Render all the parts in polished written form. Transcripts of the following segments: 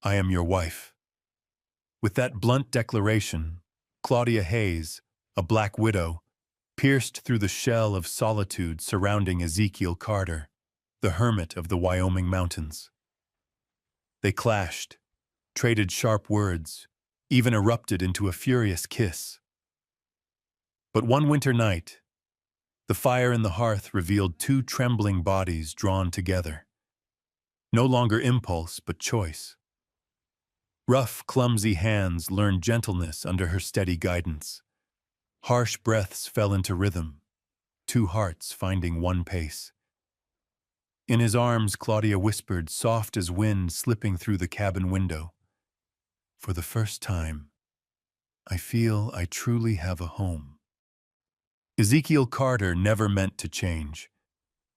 I am your wife. With that blunt declaration, Claudia Hayes, a black widow, pierced through the shell of solitude surrounding Ezekiel Carter, the hermit of the Wyoming mountains. They clashed, traded sharp words, even erupted into a furious kiss. But one winter night, the fire in the hearth revealed two trembling bodies drawn together. No longer impulse, but choice. Rough, clumsy hands learned gentleness under her steady guidance. Harsh breaths fell into rhythm, two hearts finding one pace. In his arms, Claudia whispered, soft as wind slipping through the cabin window, "For the first time, I feel I truly have a home." Ezekiel Carter never meant to change.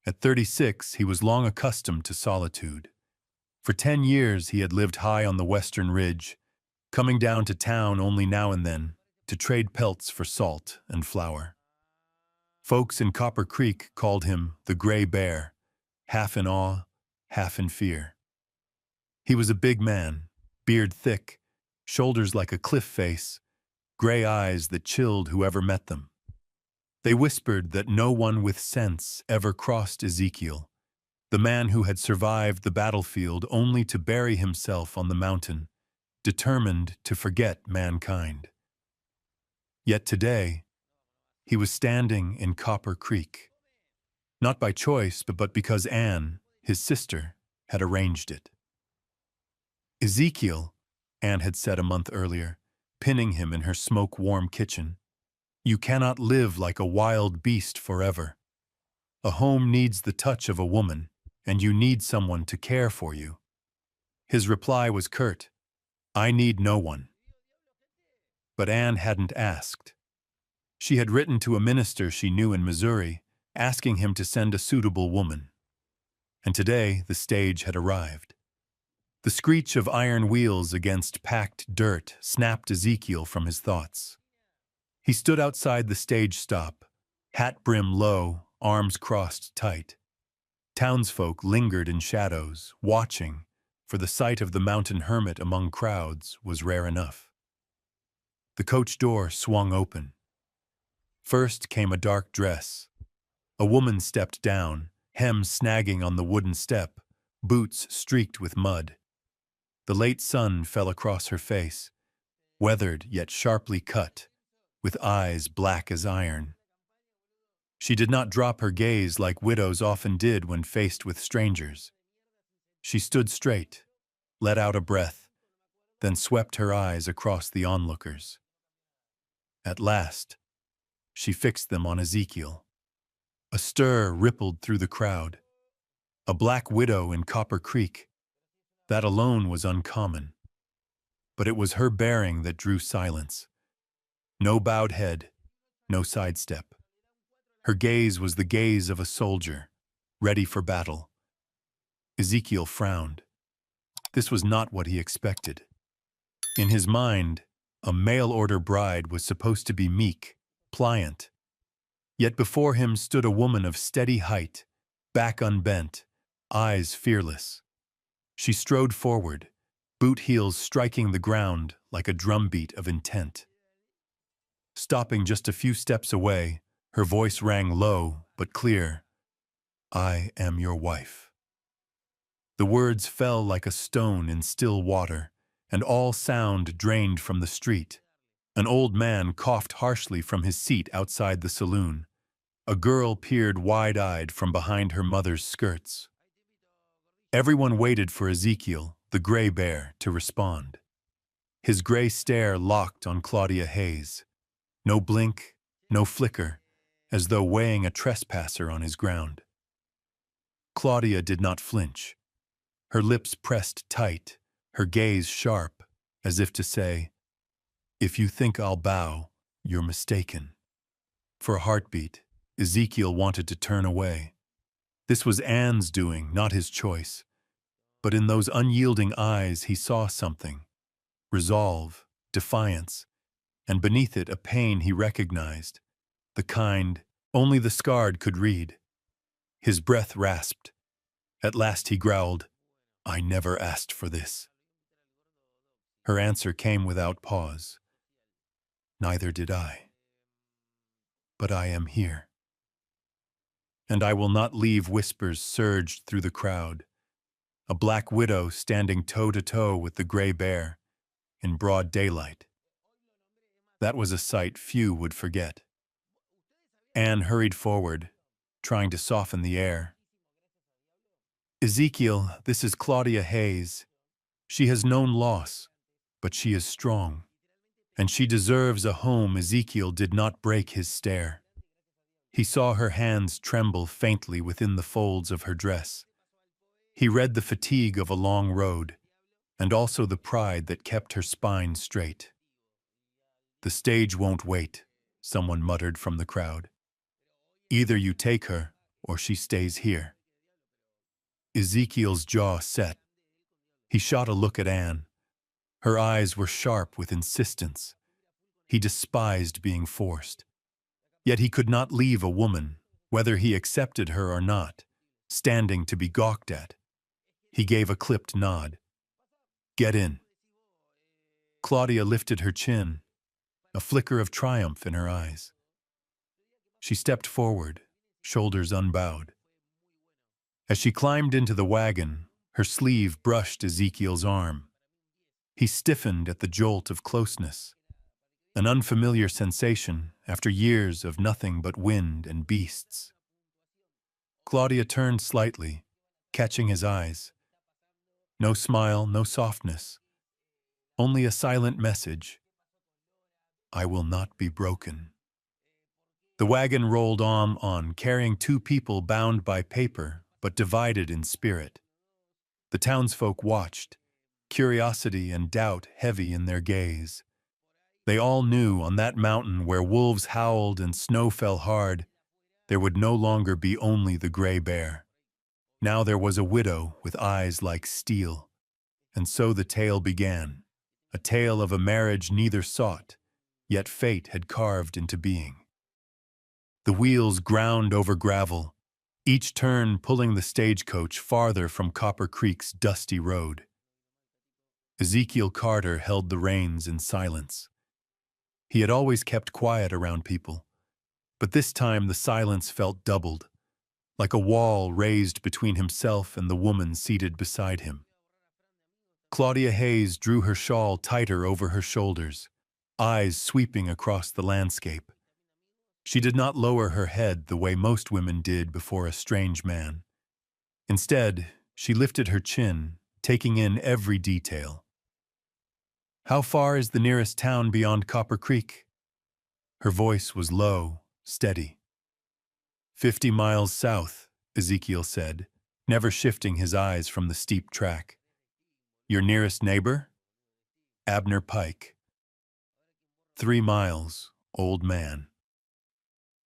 At 36, he was long accustomed to solitude. For 10 years, he had lived high on the western ridge, coming down to town only now and then to trade pelts for salt and flour. Folks in Copper Creek called him the Gray Bear, half in awe, half in fear. He was a big man, beard thick, shoulders like a cliff face, gray eyes that chilled whoever met them. They whispered that no one with sense ever crossed Ezekiel, the man who had survived the battlefield only to bury himself on the mountain, determined to forget mankind. Yet today, he was standing in Copper Creek, not by choice, but because Anne, his sister, had arranged it. "Ezekiel," Anne had said a month earlier, pinning him in her smoke-warm kitchen, "you cannot live like a wild beast forever. A home needs the touch of a woman, and you need someone to care for you." His reply was curt, "I need no one." But Anne hadn't asked. She had written to a minister she knew in Missouri, asking him to send a suitable woman. And today the stage had arrived. The screech of iron wheels against packed dirt snapped Ezekiel from his thoughts. He stood outside the stage stop, hat brim low, arms crossed tight. Townsfolk lingered in shadows, watching, for the sight of the mountain hermit among crowds was rare enough. The coach door swung open. First came a dark dress. A woman stepped down, hem snagging on the wooden step, boots streaked with mud. The late sun fell across her face, weathered yet sharply cut, with eyes black as iron. She did not drop her gaze like widows often did when faced with strangers. She stood straight, let out a breath, then swept her eyes across the onlookers. At last, she fixed them on Ezekiel. A stir rippled through the crowd. A black widow in Copper Creek. That alone was uncommon. But it was her bearing that drew silence. No bowed head, no sidestep. Her gaze was the gaze of a soldier, ready for battle. Ezekiel frowned. This was not what he expected. In his mind, a mail-order bride was supposed to be meek, pliant. Yet before him stood a woman of steady height, back unbent, eyes fearless. She strode forward, boot heels striking the ground like a drumbeat of intent. Stopping just a few steps away, her voice rang low but clear, "I am your wife." The words fell like a stone in still water, and all sound drained from the street. An old man coughed harshly from his seat outside the saloon. A girl peered wide-eyed from behind her mother's skirts. Everyone waited for Ezekiel, the Gray Bear, to respond. His gray stare locked on Claudia Hayes. No blink, no flicker, as though weighing a trespasser on his ground. Claudia did not flinch. Her lips pressed tight, her gaze sharp, as if to say, "If you think I'll bow, you're mistaken." For a heartbeat, Ezekiel wanted to turn away. This was Anne's doing, not his choice. But in those unyielding eyes he saw something. Resolve, defiance, and beneath it a pain he recognized. The kind only the scarred could read. His breath rasped. At last he growled, "I never asked for this." Her answer came without pause. Neither did I. But I am here. And I will not leave, whispers surged through the crowd. A black widow standing toe-to-toe with the gray bear, in broad daylight. That was a sight few would forget. Anne hurried forward, trying to soften the air. Ezekiel, this is Claudia Hayes. She has known loss, but she is strong. And she deserves a home. Ezekiel did not break his stare. He saw her hands tremble faintly within the folds of her dress. He read the fatigue of a long road, and also the pride that kept her spine straight. The stage won't wait, someone muttered from the crowd. Either you take her, or she stays here. Ezekiel's jaw set. He shot a look at Anne. Her eyes were sharp with insistence. He despised being forced. Yet he could not leave a woman, whether he accepted her or not, standing to be gawked at. He gave a clipped nod. Get in. Claudia lifted her chin, a flicker of triumph in her eyes. She stepped forward, shoulders unbowed. As she climbed into the wagon, her sleeve brushed Ezekiel's arm. He stiffened at the jolt of closeness, an unfamiliar sensation after years of nothing but wind and beasts. Claudia turned slightly, catching his eyes. No smile, no softness, only a silent message. I will not be broken. The wagon rolled on, carrying two people bound by paper, but divided in spirit. The townsfolk watched, curiosity and doubt heavy in their gaze. They all knew on that mountain where wolves howled and snow fell hard, there would no longer be only the gray bear. Now there was a widow with eyes like steel. And so the tale began, a tale of a marriage neither sought, yet fate had carved into being. The wheels ground over gravel, each turn pulling the stagecoach farther from Copper Creek's dusty road. Ezekiel Carter held the reins in silence. He had always kept quiet around people, but this time the silence felt doubled, like a wall raised between himself and the woman seated beside him. Claudia Hayes drew her shawl tighter over her shoulders, eyes sweeping across the landscape. She did not lower her head the way most women did before a strange man. Instead, she lifted her chin, taking in every detail. How far is the nearest town beyond Copper Creek? Her voice was low, steady. 50 miles south, Ezekiel said, never shifting his eyes from the steep track. Your nearest neighbor? Abner Pike. 3 miles, old man.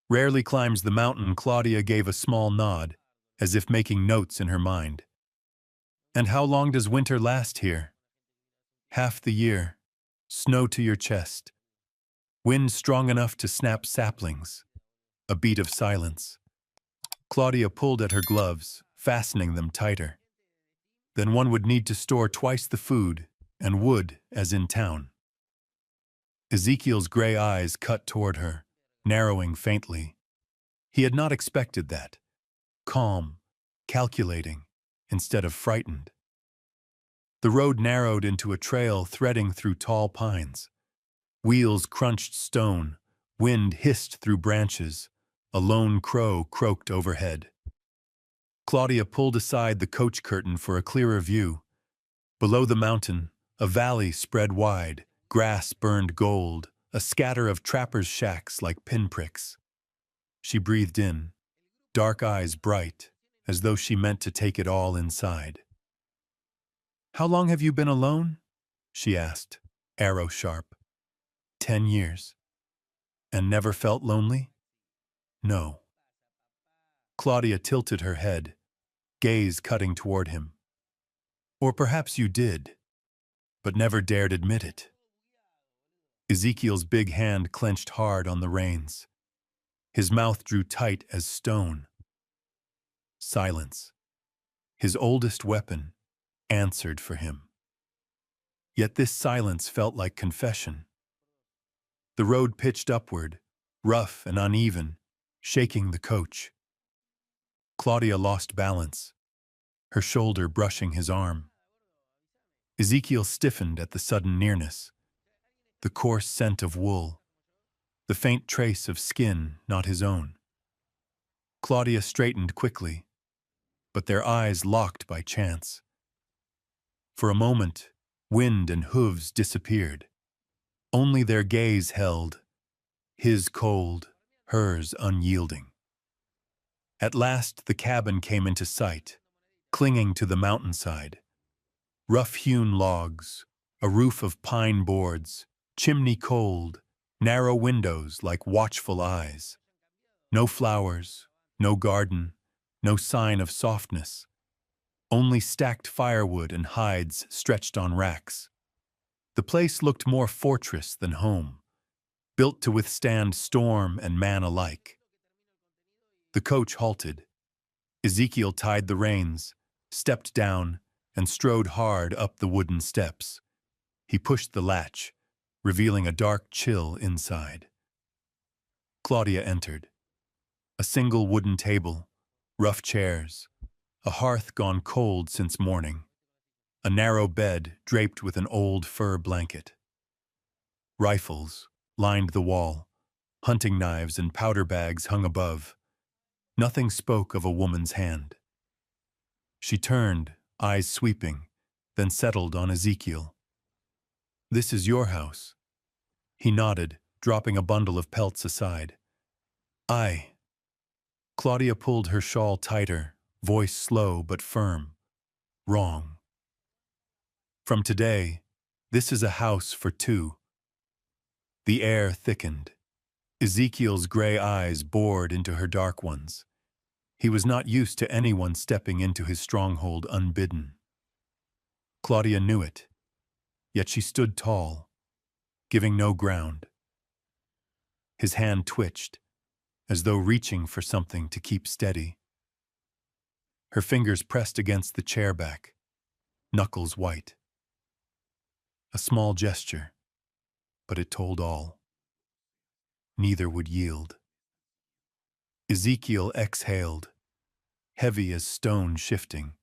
Rarely climbs the mountain. Claudia gave a small nod, as if making notes in her mind. And how long does winter last here? Half the year. Snow to your chest. Wind strong enough to snap saplings. A beat of silence. Claudia pulled at her gloves, fastening them tighter. Then one would need to store twice the food, and wood as in town. Ezekiel's gray eyes cut toward her, narrowing faintly. He had not expected that. Calm, calculating, instead of frightened. The road narrowed into a trail threading through tall pines. Wheels crunched stone, wind hissed through branches, a lone crow croaked overhead. Claudia pulled aside the coach curtain for a clearer view. Below the mountain, a valley spread wide, grass burned gold, a scatter of trappers' shacks like pinpricks. She breathed in, dark eyes bright, as though she meant to take it all inside. How long have you been alone? She asked, arrow sharp. 10 years. And never felt lonely? No. Claudia tilted her head, gaze cutting toward him. Or perhaps you did, but never dared admit it. Ezekiel's big hand clenched hard on the reins. His mouth drew tight as stone. Silence. His oldest weapon answered for him. Yet this silence felt like confession. The road pitched upward, rough and uneven, shaking the coach. Claudia lost balance, her shoulder brushing his arm. Ezekiel stiffened at the sudden nearness, the coarse scent of wool, the faint trace of skin not his own. Claudia straightened quickly, but their eyes locked by chance. For a moment, wind and hooves disappeared. Only their gaze held, his cold, hers unyielding. At last the cabin came into sight, clinging to the mountainside. Rough-hewn logs, a roof of pine boards, chimney cold, narrow windows like watchful eyes. No flowers, no garden, no sign of softness. Only stacked firewood and hides stretched on racks. The place looked more fortress than home, built to withstand storm and man alike. The coach halted. Ezekiel tied the reins, stepped down, and strode hard up the wooden steps. He pushed the latch, revealing a dark chill inside. Claudia entered. A single wooden table, rough chairs, a hearth gone cold since morning, a narrow bed draped with an old fur blanket. Rifles lined the wall, hunting knives and powder bags hung above. Nothing spoke of a woman's hand. She turned, eyes sweeping, then settled on Ezekiel. "This is your house." He nodded, dropping a bundle of pelts aside. "Aye." Claudia pulled her shawl tighter, voice slow but firm. "Wrong. From today, this is a house for two." The air thickened. Ezekiel's gray eyes bored into her dark ones. He was not used to anyone stepping into his stronghold unbidden. Claudia knew it, yet she stood tall, giving no ground. His hand twitched, as though reaching for something to keep steady. Her fingers pressed against the chair back, knuckles white. A small gesture, but it told all. Neither would yield. Ezekiel exhaled, heavy as stone shifting.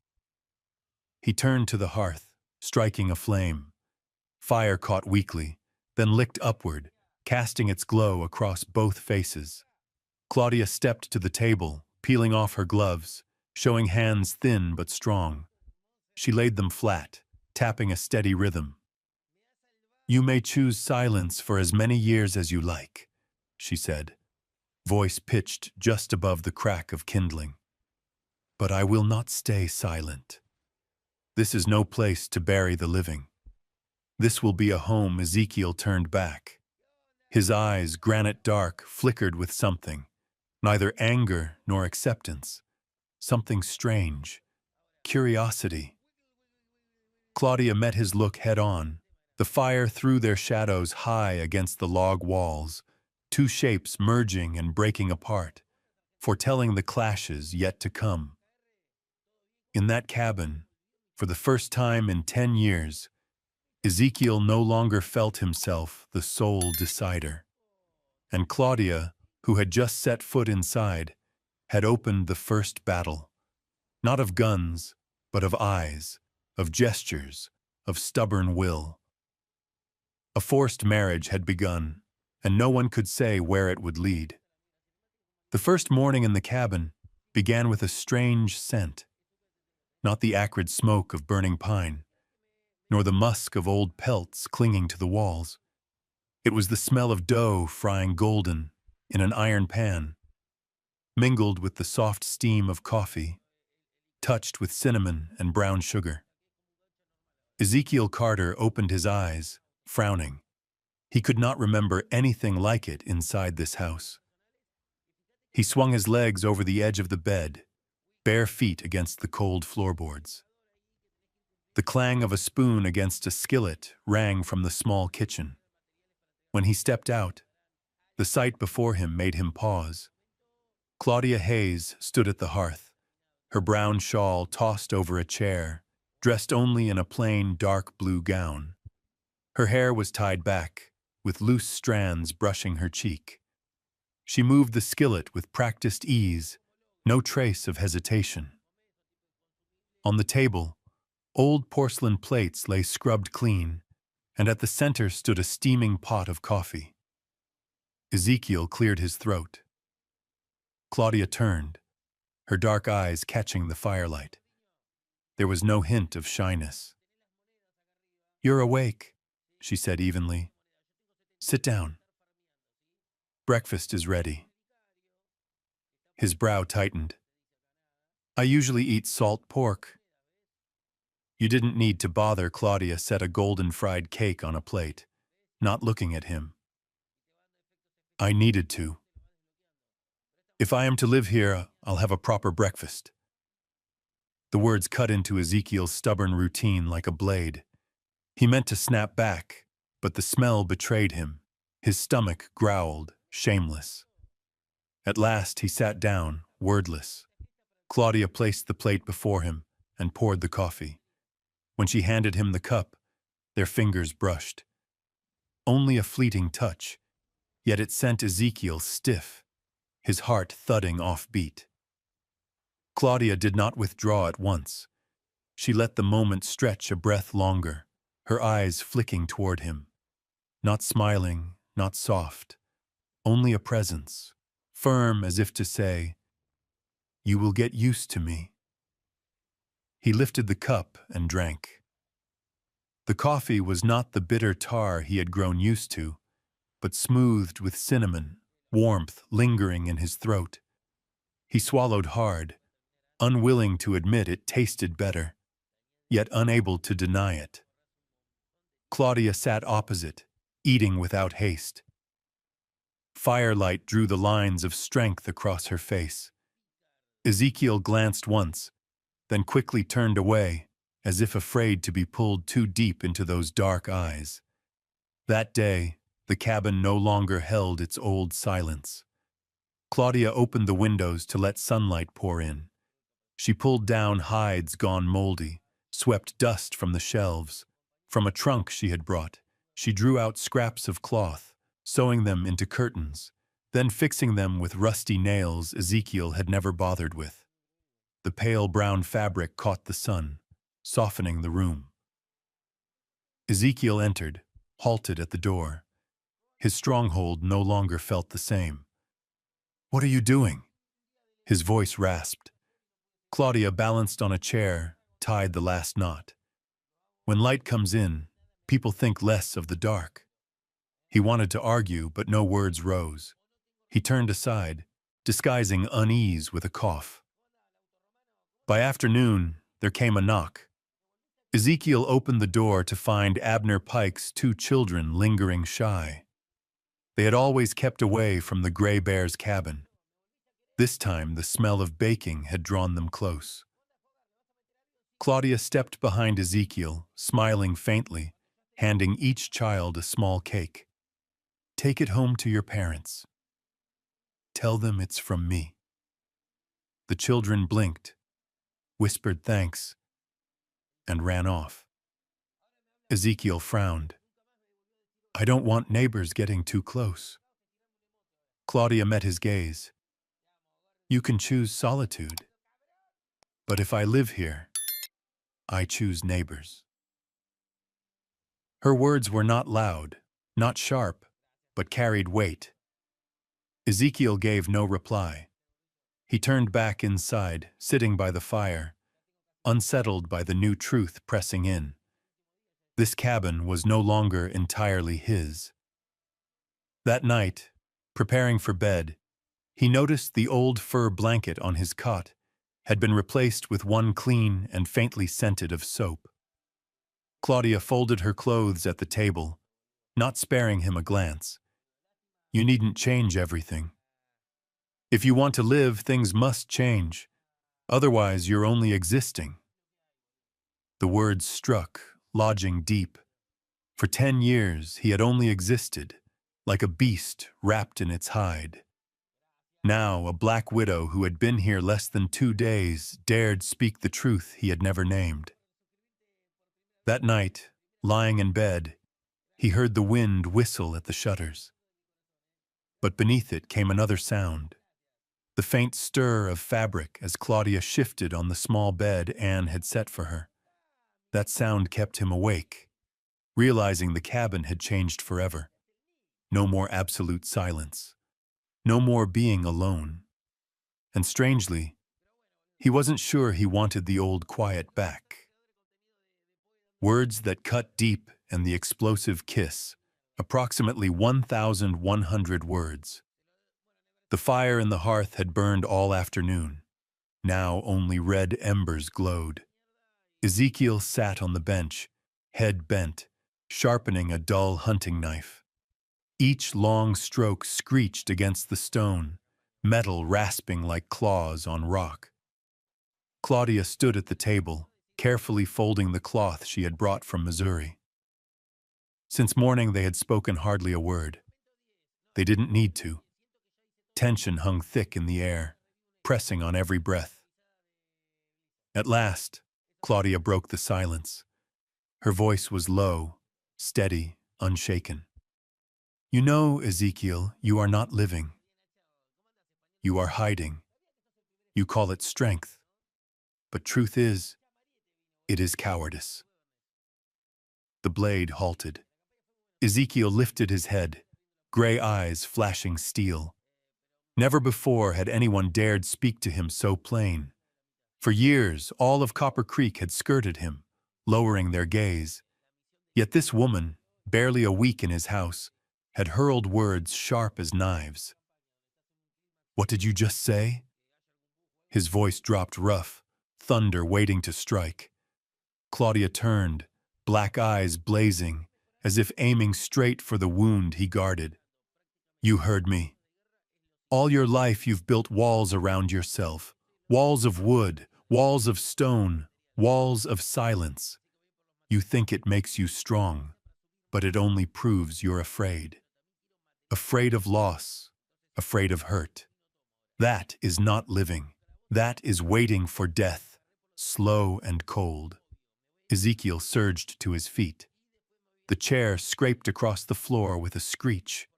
He turned to the hearth, striking a flame. Fire caught weakly, then licked upward, casting its glow across both faces. Claudia stepped to the table, peeling off her gloves, showing hands thin but strong. She laid them flat, tapping a steady rhythm. "You may choose silence for as many years as you like," she said, voice pitched just above the crack of kindling. "But I will not stay silent. This is no place to bury the living. This will be a home." Ezekiel turned back. His eyes, granite dark, flickered with something, neither anger nor acceptance. Something strange. Curiosity. Claudia met his look head-on. The fire threw their shadows high against the log walls, two shapes merging and breaking apart, foretelling the clashes yet to come. In that cabin, for the first time in 10 years, Ezekiel no longer felt himself the sole decider. And Claudia, who had just set foot inside, had opened the first battle. Not of guns, but of eyes, of gestures, of stubborn will. A forced marriage had begun, and no one could say where it would lead. The first morning in the cabin began with a strange scent. Not the acrid smoke of burning pine, nor the musk of old pelts clinging to the walls. It was the smell of dough frying golden in an iron pan, mingled with the soft steam of coffee, touched with cinnamon and brown sugar. Ezekiel Carter opened his eyes, frowning. He could not remember anything like it inside this house. He swung his legs over the edge of the bed, bare feet against the cold floorboards. The clang of a spoon against a skillet rang from the small kitchen. When he stepped out, the sight before him made him pause. Claudia Hayes stood at the hearth, her brown shawl tossed over a chair, dressed only in a plain dark blue gown. Her hair was tied back, with loose strands brushing her cheek. She moved the skillet with practiced ease, no trace of hesitation. On the table, old porcelain plates lay scrubbed clean, and at the center stood a steaming pot of coffee. Ezekiel cleared his throat. Claudia turned, her dark eyes catching the firelight. There was no hint of shyness. "You're awake," she said evenly. "Sit down. Breakfast is ready." His brow tightened. "I usually eat salt pork." You didn't need to bother. Claudia set a golden fried cake on a plate, not looking at him. "I needed to. If I am to live here, I'll have a proper breakfast." The words cut into Ezekiel's stubborn routine like a blade. He meant to snap back, but the smell betrayed him. His stomach growled, shameless. At last he sat down, wordless. Claudia placed the plate before him and poured the coffee. When she handed him the cup, their fingers brushed. Only a fleeting touch, yet it sent Ezekiel stiff, his heart thudding offbeat. Claudia did not withdraw at once. She let the moment stretch a breath longer, her eyes flicking toward him. Not smiling, not soft, only a presence, firm as if to say, "You will get used to me." He lifted the cup and drank. The coffee was not the bitter tar he had grown used to, but smoothed with cinnamon, warmth lingering in his throat. He swallowed hard, unwilling to admit it tasted better, yet unable to deny it. Claudia sat opposite, eating without haste. Firelight drew the lines of strength across her face. Ezekiel glanced once, then quickly turned away, as if afraid to be pulled too deep into those dark eyes. That day, the cabin no longer held its old silence. Claudia opened the windows to let sunlight pour in. She pulled down hides gone moldy, swept dust from the shelves. From a trunk she had brought, she drew out scraps of cloth, sewing them into curtains, then fixing them with rusty nails Ezekiel had never bothered with. The pale brown fabric caught the sun, softening the room. Ezekiel entered, halted at the door. His stronghold no longer felt the same. "What are you doing?" His voice rasped. Claudia balanced on a chair, tied the last knot. When light comes in, people think less of the dark. He wanted to argue, but no words rose. He turned aside, disguising unease with a cough. By afternoon, there came a knock. Ezekiel opened the door to find Abner Pike's 2 children lingering shy. They had always kept away from the Gray Bear's cabin. This time, the smell of baking had drawn them close. Claudia stepped behind Ezekiel, smiling faintly, handing each child a small cake. "Take it home to your parents. Tell them it's from me." The children blinked, whispered thanks, and ran off. Ezekiel frowned. "I don't want neighbors getting too close." Claudia met his gaze. "You can choose solitude. But if I live here, I choose neighbors." Her words were not loud, not sharp, but carried weight. Ezekiel gave no reply. He turned back inside, sitting by the fire, unsettled by the new truth pressing in. This cabin was no longer entirely his. That night, preparing for bed, he noticed the old fur blanket on his cot had been replaced with one clean and faintly scented of soap. Claudia folded her clothes at the table, not sparing him a glance. "You needn't change everything. If you want to live, things must change. Otherwise, you're only existing." The words struck, lodging deep. For 10 years, he had only existed, like a beast wrapped in its hide. Now, a black widow who had been here less than 2 days dared speak the truth he had never named. That night, lying in bed, He heard the wind whistle at the shutters. But beneath it came another sound, the faint stir of fabric as Claudia shifted on the small bed Anne had set for her. That sound kept him awake, realizing the cabin had changed forever. No more absolute silence. No more being alone. And strangely, he wasn't sure he wanted the old quiet back. Words that cut deep and the explosive kiss, approximately 1,100 words. The fire in the hearth had burned all afternoon. Now only red embers glowed. Ezekiel sat on the bench, head bent, sharpening a dull hunting knife. Each long stroke screeched against the stone, metal rasping like claws on rock. Claudia stood at the table, carefully folding the cloth she had brought from Missouri. Since morning they had spoken hardly a word. They didn't need to. Tension hung thick in the air, pressing on every breath. At last, Claudia broke the silence. Her voice was low, steady, unshaken. You know, Ezekiel, you are not living. You are hiding. You call it strength. But truth is, it is cowardice. The blade halted. Ezekiel lifted his head, gray eyes flashing steel. Never before had anyone dared speak to him so plain. For years, all of Copper Creek had skirted him, lowering their gaze. Yet this woman, barely a week in his house, had hurled words sharp as knives. What did you just say? His voice dropped rough, thunder waiting to strike. Claudia turned, black eyes blazing, as if aiming straight for the wound he guarded. You heard me. All your life you've built walls around yourself, walls of wood, walls of stone, walls of silence. You think it makes you strong, but it only proves you're afraid. Afraid of loss, afraid of hurt. That is not living. That is waiting for death, slow and cold. Ezekiel surged to his feet. The chair scraped across the floor with a screech.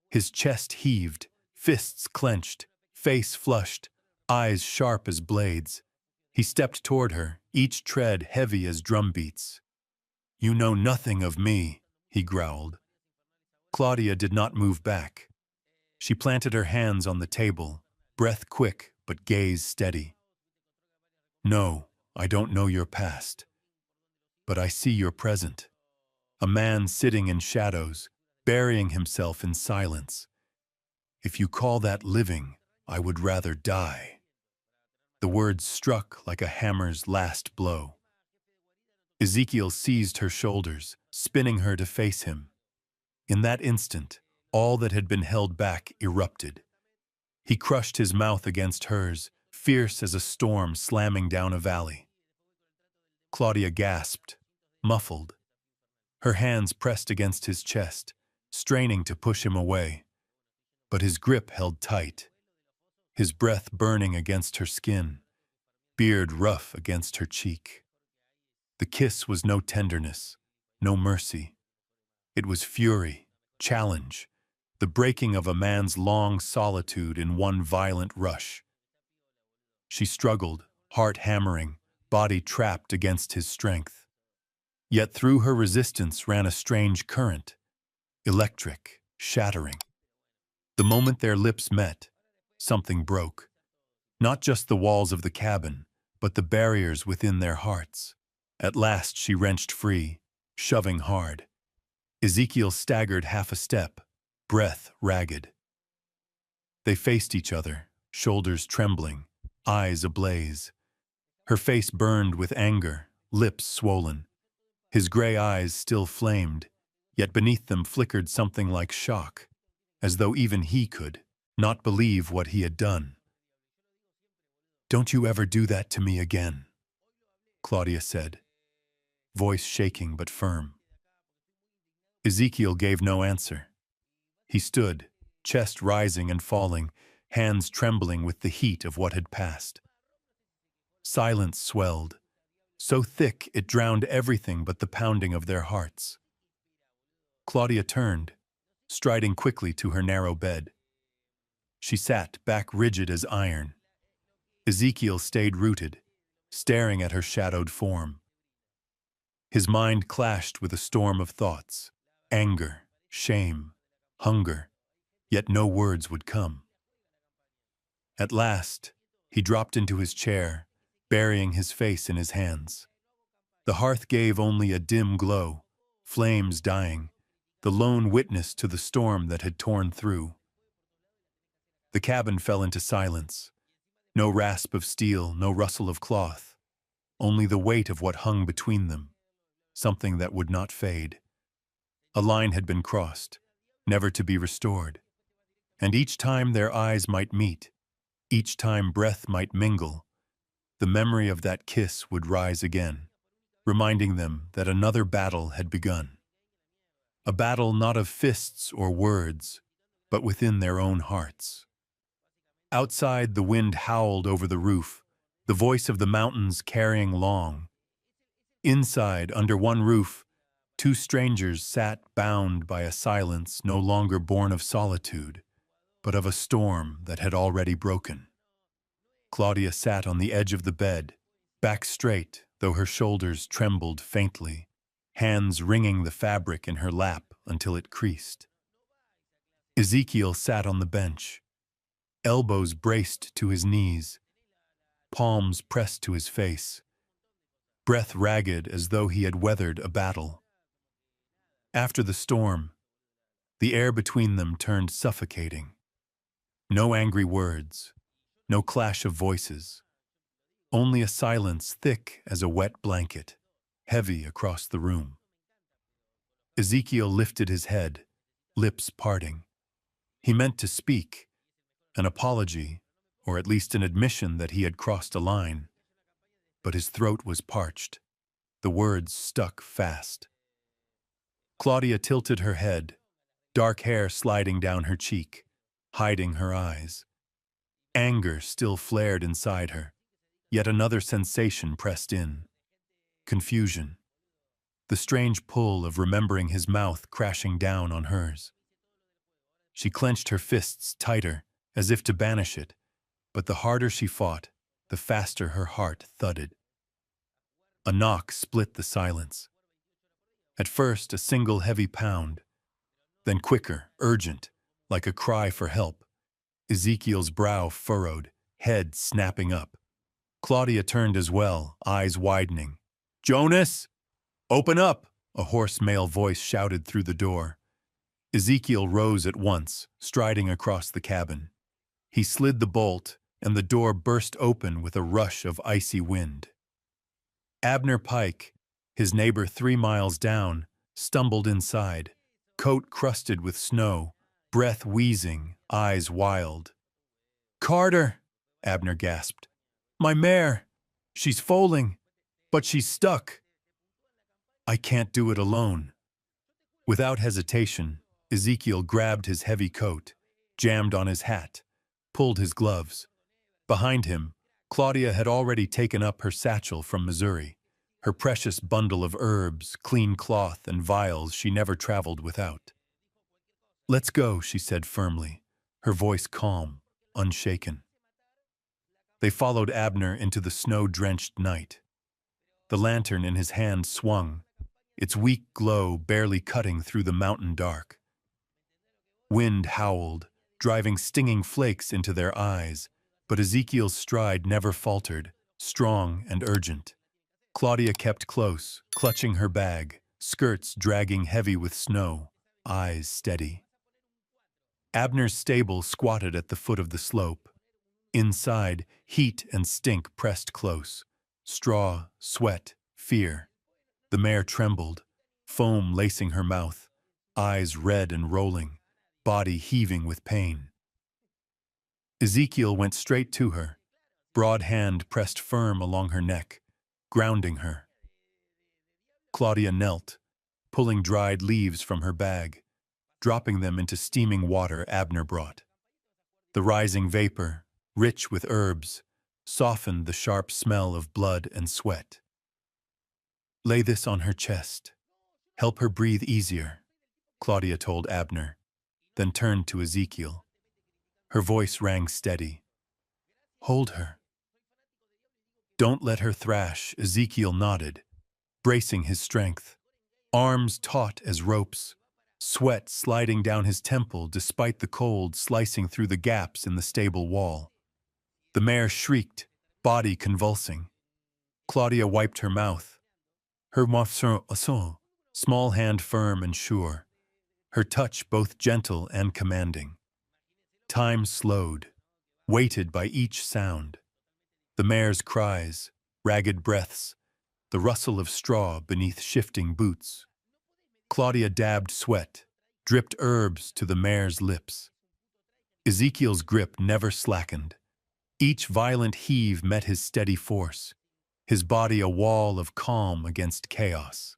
His chest heaved, fists clenched, face flushed, eyes sharp as blades. He stepped toward her, each tread heavy as drumbeats. You know nothing of me, he growled. Claudia did not move back. She planted her hands on the table, breath quick but gaze steady. No, I don't know your past. But I see your present. A man sitting in shadows, burying himself in silence. If you call that living, I would rather die. The words struck like a hammer's last blow. Ezekiel seized her shoulders, spinning her to face him. In that instant, all that had been held back erupted. He crushed his mouth against hers, fierce as a storm slamming down a valley. Claudia gasped, muffled. Her hands pressed against his chest, straining to push him away. But his grip held tight, his breath burning against her skin, beard rough against her cheek. The kiss was no tenderness, no mercy. It was fury, challenge, the breaking of a man's long solitude in one violent rush. She struggled, heart hammering, body trapped against his strength. Yet through her resistance ran a strange current, electric, shattering. The moment their lips met, something broke. Not just the walls of the cabin, but the barriers within their hearts. At last she wrenched free, shoving hard. Ezekiel staggered half a step, breath ragged. They faced each other, shoulders trembling, eyes ablaze. Her face burned with anger, lips swollen. His gray eyes still flamed, yet beneath them flickered something like shock, as though even he could not believe what he had done. Don't you ever do that to me again, Claudia said, voice shaking but firm. Ezekiel gave no answer. He stood, chest rising and falling, hands trembling with the heat of what had passed. Silence swelled, so thick it drowned everything but the pounding of their hearts. Claudia turned, striding quickly to her narrow bed. She sat back rigid as iron. Ezekiel stayed rooted, staring at her shadowed form. His mind clashed with a storm of thoughts, anger, shame, hunger, yet no words would come. At last, he dropped into his chair, burying his face in his hands. The hearth gave only a dim glow, flames dying, the lone witness to the storm that had torn through. The cabin fell into silence. No rasp of steel, no rustle of cloth, only the weight of what hung between them, something that would not fade. A line had been crossed, never to be restored. And each time their eyes might meet, each time breath might mingle, the memory of that kiss would rise again, reminding them that another battle had begun. A battle not of fists or words, but within their own hearts. Outside, the wind howled over the roof, the voice of the mountains carrying long. Inside, under one roof, two strangers sat bound by a silence no longer born of solitude, but of a storm that had already broken. Claudia sat on the edge of the bed, back straight, though her shoulders trembled faintly, hands wringing the fabric in her lap until it creased. Ezekiel sat on the bench, elbows braced to his knees, palms pressed to his face, breath ragged as though he had weathered a battle. After the storm, the air between them turned suffocating. No angry words, no clash of voices, only a silence thick as a wet blanket, heavy across the room. Ezekiel lifted his head, lips parting. He meant to speak, an apology, or at least an admission that he had crossed a line. But his throat was parched. The words stuck fast. Claudia tilted her head, dark hair sliding down her cheek, hiding her eyes. Anger still flared inside her, yet another sensation pressed in. Confusion. The strange pull of remembering his mouth crashing down on hers. She clenched her fists tighter, as if to banish it, but the harder she fought, the faster her heart thudded. A knock split the silence. At first, a single heavy pound, then quicker, urgent, like a cry for help. Ezekiel's brow furrowed, head snapping up. Claudia turned as well, eyes widening. "Jonas! Open up!" a hoarse male voice shouted through the door. Ezekiel rose at once, striding across the cabin. He slid the bolt, and the door burst open with a rush of icy wind. Abner Pike, his neighbor 3 miles down, stumbled inside, coat crusted with snow, breath wheezing, eyes wild. "Carter!" Abner gasped. "My mare! She's foaling, but she's stuck." "I can't do it alone." Without hesitation, Ezekiel grabbed his heavy coat, jammed on his hat, pulled his gloves. Behind him, Claudia had already taken up her satchel from Missouri, her precious bundle of herbs, clean cloth, and vials she never traveled without. "Let's go," she said firmly, her voice calm, unshaken. They followed Abner into the snow-drenched night. The lantern in his hand swung, its weak glow barely cutting through the mountain dark. Wind howled, driving stinging flakes into their eyes, but Ezekiel's stride never faltered, strong and urgent. Claudia kept close, clutching her bag, skirts dragging heavy with snow, eyes steady. Abner's stable squatted at the foot of the slope. Inside, heat and stink pressed close. Straw, sweat, fear. The mare trembled, foam lacing her mouth, eyes red and rolling, body heaving with pain. Ezekiel went straight to her, broad hand pressed firm along her neck, grounding her. Claudia knelt, pulling dried leaves from her bag, dropping them into steaming water Abner brought. The rising vapor, rich with herbs, softened the sharp smell of blood and sweat. "Lay this on her chest. Help her breathe easier." Claudia told Abner, then turned to Ezekiel. Her voice rang steady. Hold her. Don't let her thrash, Ezekiel nodded, bracing his strength. Arms taut as ropes, sweat sliding down his temple despite the cold slicing through the gaps in the stable wall. The mare shrieked, body convulsing. Claudia wiped her mouth, her small hand firm and sure, her touch both gentle and commanding. Time slowed, weighted by each sound. The mare's cries, ragged breaths, the rustle of straw beneath shifting boots. Claudia dabbed sweat, dripped herbs to the mare's lips. Ezekiel's grip never slackened. Each violent heave met his steady force, his body a wall of calm against chaos.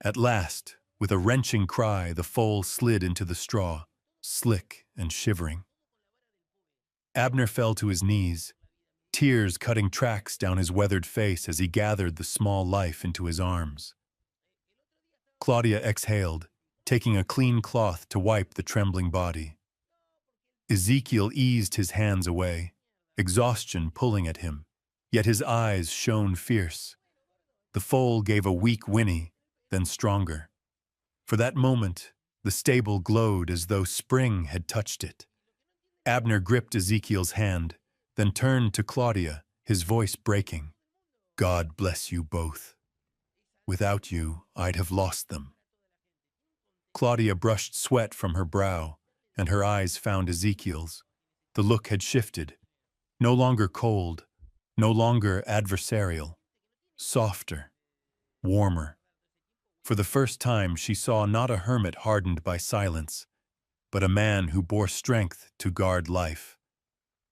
At last, with a wrenching cry, the foal slid into the straw, slick and shivering. Abner fell to his knees, tears cutting tracks down his weathered face as he gathered the small life into his arms. Claudia exhaled, taking a clean cloth to wipe the trembling body. Ezekiel eased his hands away, exhaustion pulling at him, yet his eyes shone fierce. The foal gave a weak whinny, then stronger. For that moment, the stable glowed as though spring had touched it. Abner gripped Ezekiel's hand, then turned to Claudia, his voice breaking. God bless you both. Without you, I'd have lost them. Claudia brushed sweat from her brow, and her eyes found Ezekiel's. The look had shifted, no longer cold, no longer adversarial, softer, warmer. For the first time she saw not a hermit hardened by silence, but a man who bore strength to guard life.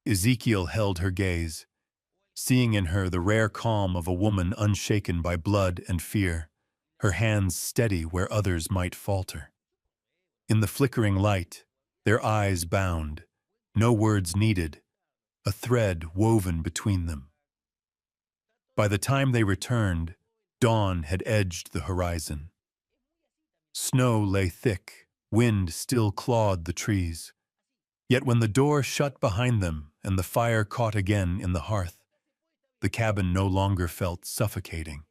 Ezekiel held her gaze, seeing in her the rare calm of a woman unshaken by blood and fear, her hands steady where others might falter. In the flickering light, their eyes bound, no words needed, a thread woven between them. By the time they returned, dawn had edged the horizon. Snow lay thick, wind still clawed the trees. Yet when the door shut behind them and the fire caught again in the hearth, the cabin no longer felt suffocating.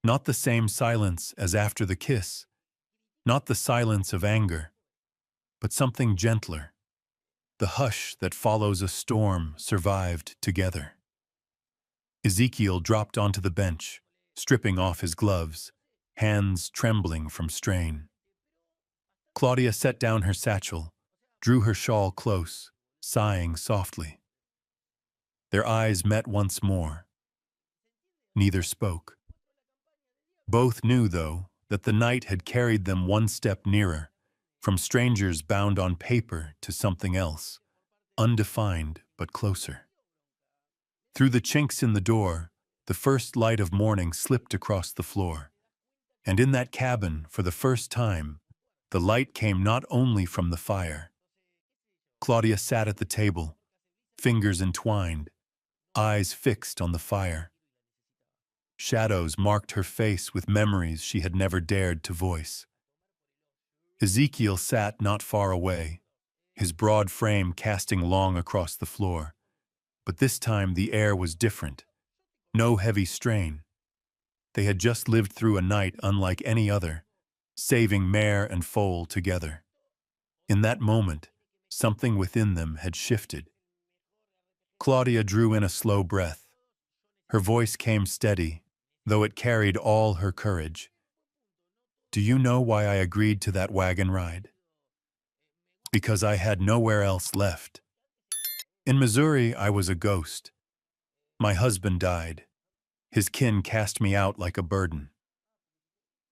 Not the same silence as after the kiss, not the silence of anger, but something gentler. The hush that follows a storm survived together. Ezekiel dropped onto the bench, stripping off his gloves, hands trembling from strain. Claudia set down her satchel, drew her shawl close, sighing softly. Their eyes met once more. Neither spoke. Both knew, though, that the night had carried them one step nearer, from strangers bound on paper to something else, undefined but closer. Through the chinks in the door, the first light of morning slipped across the floor. And in that cabin, for the first time, the light came not only from the fire. Claudia sat at the table, fingers entwined, eyes fixed on the fire. Shadows marked her face with memories she had never dared to voice. Ezekiel sat not far away, his broad frame casting long across the floor. But this time the air was different. No heavy strain. They had just lived through a night unlike any other, saving mare and foal together. In that moment, something within them had shifted. Claudia drew in a slow breath. Her voice came steady, though it carried all her courage. Do you know why I agreed to that wagon ride? Because I had nowhere else left. In Missouri, I was a ghost. My husband died. His kin cast me out like a burden.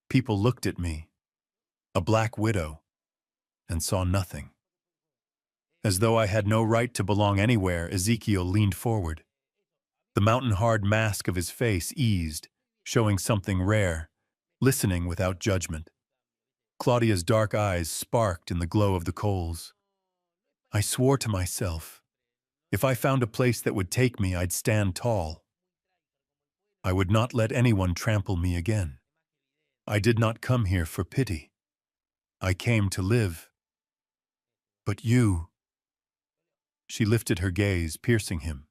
People looked at me, a black widow, and saw nothing. As though I had no right to belong anywhere, Ezekiel leaned forward. The mountain-hard mask of his face eased, showing something rare, listening without judgment. Claudia's dark eyes sparked in the glow of the coals. I swore to myself, if I found a place that would take me, I'd stand tall. I would not let anyone trample me again. I did not come here for pity. I came to live. But you, she lifted her gaze, piercing him.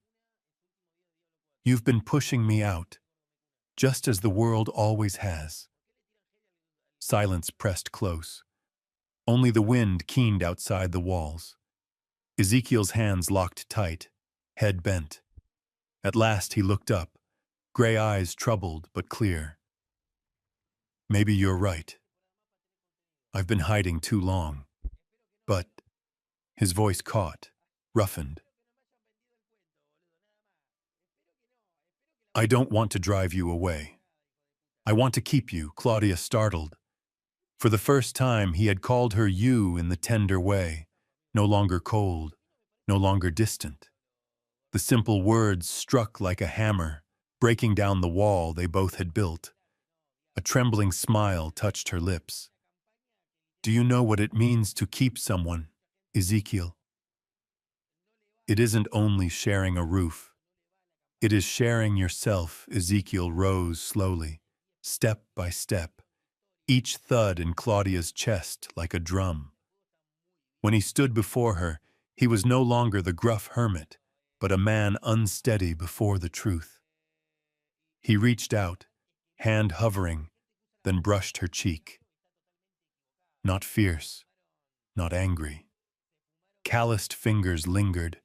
You've been pushing me out, just as the world always has. Silence pressed close. Only the wind keened outside the walls. Ezekiel's hands locked tight, head bent. At last he looked up, gray eyes troubled but clear. Maybe you're right. I've been hiding too long. But his voice caught, roughened. I don't want to drive you away. I want to keep you, Claudia startled. For the first time he had called her you in the tender way, no longer cold, no longer distant. The simple words struck like a hammer, breaking down the wall they both had built. A trembling smile touched her lips. Do you know what it means to keep someone, Ezekiel? It isn't only sharing a roof. It is sharing yourself. Ezekiel rose slowly, step by step, each thud in Claudia's chest like a drum. When he stood before her, he was no longer the gruff hermit, but a man unsteady before the truth. He reached out, hand hovering, then brushed her cheek. Not fierce, not angry. Calloused fingers lingered,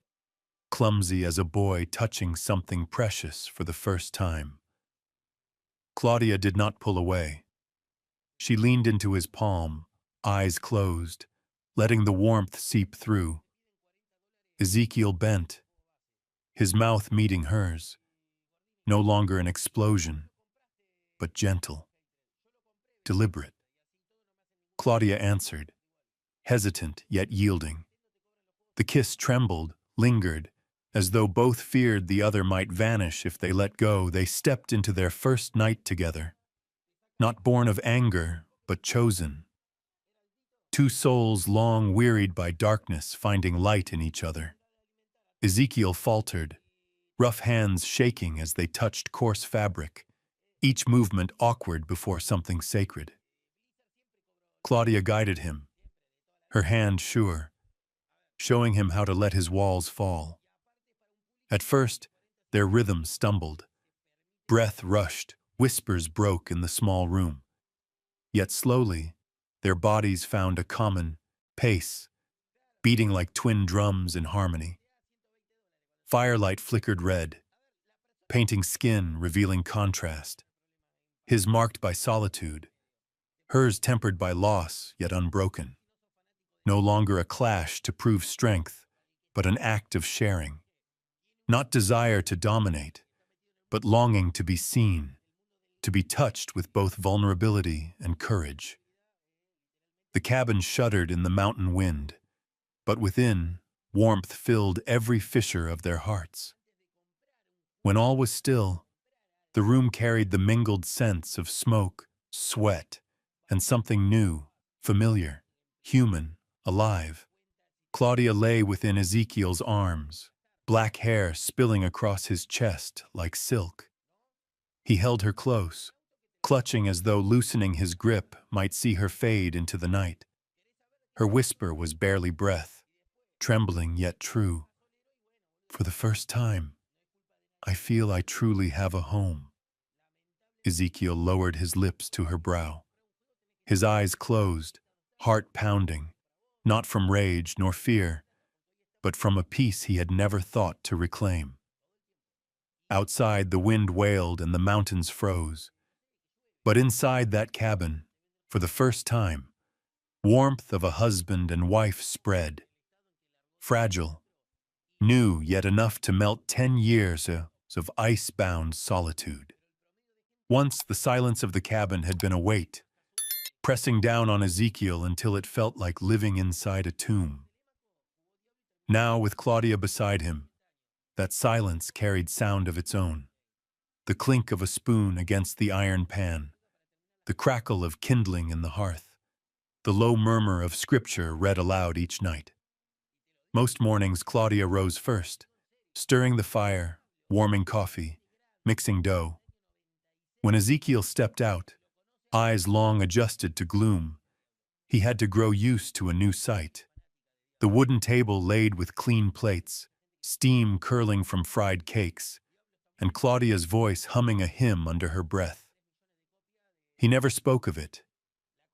clumsy as a boy touching something precious for the first time. Claudia did not pull away. She leaned into his palm, eyes closed, letting the warmth seep through. Ezekiel bent, his mouth meeting hers, no longer an explosion, but gentle, deliberate. Claudia answered, hesitant yet yielding. The kiss trembled, lingered, as though both feared the other might vanish if they let go. They stepped into their first night together, not born of anger, but chosen. Two souls long wearied by darkness finding light in each other. Ezekiel faltered, rough hands shaking as they touched coarse fabric, each movement awkward before something sacred. Claudia guided him, her hand sure, showing him how to let his walls fall. At first, their rhythm stumbled. Breath rushed, whispers broke in the small room. Yet slowly, their bodies found a common pace, beating like twin drums in harmony. Firelight flickered red, painting skin, revealing contrast. His marked by solitude, hers tempered by loss, yet unbroken. No longer a clash to prove strength, but an act of sharing. Not desire to dominate, but longing to be seen, to be touched with both vulnerability and courage. The cabin shuddered in the mountain wind, but within, warmth filled every fissure of their hearts. When all was still, the room carried the mingled scents of smoke, sweat, and something new, familiar, human, alive. Claudia lay within Ezekiel's arms, black hair spilling across his chest like silk. He held her close, clutching as though loosening his grip might see her fade into the night. Her whisper was barely breath, trembling yet true. For the first time, I feel I truly have a home. Ezekiel lowered his lips to her brow. His eyes closed, heart pounding, not from rage nor fear, but from a peace he had never thought to reclaim. Outside, the wind wailed and the mountains froze. But inside that cabin, for the first time, warmth of a husband and wife spread. Fragile, new yet enough to melt 10 years of ice-bound solitude. Once the silence of the cabin had been a weight, pressing down on Ezekiel until it felt like living inside a tomb. Now, with Claudia beside him, that silence carried sound of its own. The clink of a spoon against the iron pan, the crackle of kindling in the hearth, the low murmur of scripture read aloud each night. Most mornings Claudia rose first, stirring the fire, warming coffee, mixing dough. When Ezekiel stepped out, eyes long adjusted to gloom, He had to grow used to a new sight. The wooden table laid with clean plates, steam curling from fried cakes, and Claudia's voice humming a hymn under her breath. He never spoke of it,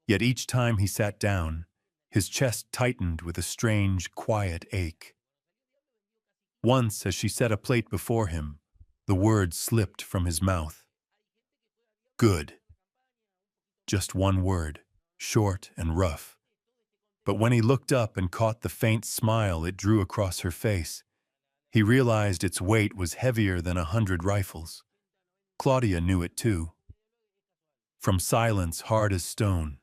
yet each time he sat down, his chest tightened with a strange, quiet ache. Once, as she set a plate before him, the word slipped from his mouth. Good. Just one word, short and rough. But when he looked up and caught the faint smile it drew across her face, he realized its weight was heavier than 100 rifles. Claudia knew it too. From silence hard as stone,